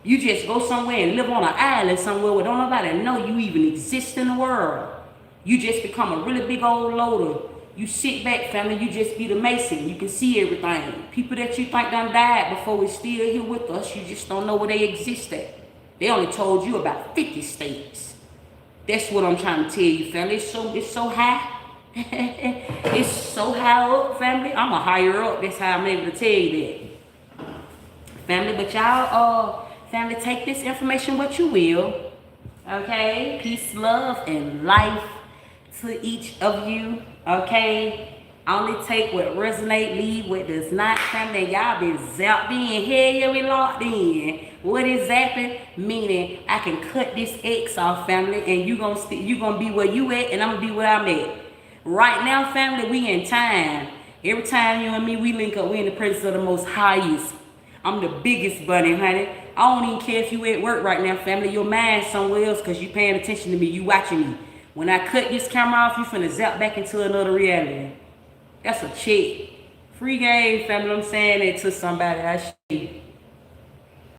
You just go somewhere and live on an island somewhere where don't nobody know you even exist in the world. You just become a really big old loader. You sit back, family, you just be the Mason. You can see everything. People that you think done died before we still here with us, you just don't know where they exist at. They only told you about 50 states. That's what I'm trying to tell you, family. It's so high. It's so high up, family. I'm a higher up. That's how I'm able to tell you that. Family, but y'all, family, take this information what you will. Okay? Peace, love, and life to each of you. Okay? Only take what resonate, leave what does not. Family, y'all been zapped in. Hell yeah, we locked in. What is zapping? Meaning I can cut this X off, family, and you gonna be where you at, and I'm gonna be where I'm at. Right now, family, we in time. Every time you and me, we link up, we in the presence of the most highest. I'm the biggest bunny, honey. I don't even care if you at work right now, family. Your mind somewhere else because you paying attention to me. You watching me. When I cut this camera off, you finna zap back into another reality. That's a check. Free game, family. I'm saying that to somebody. I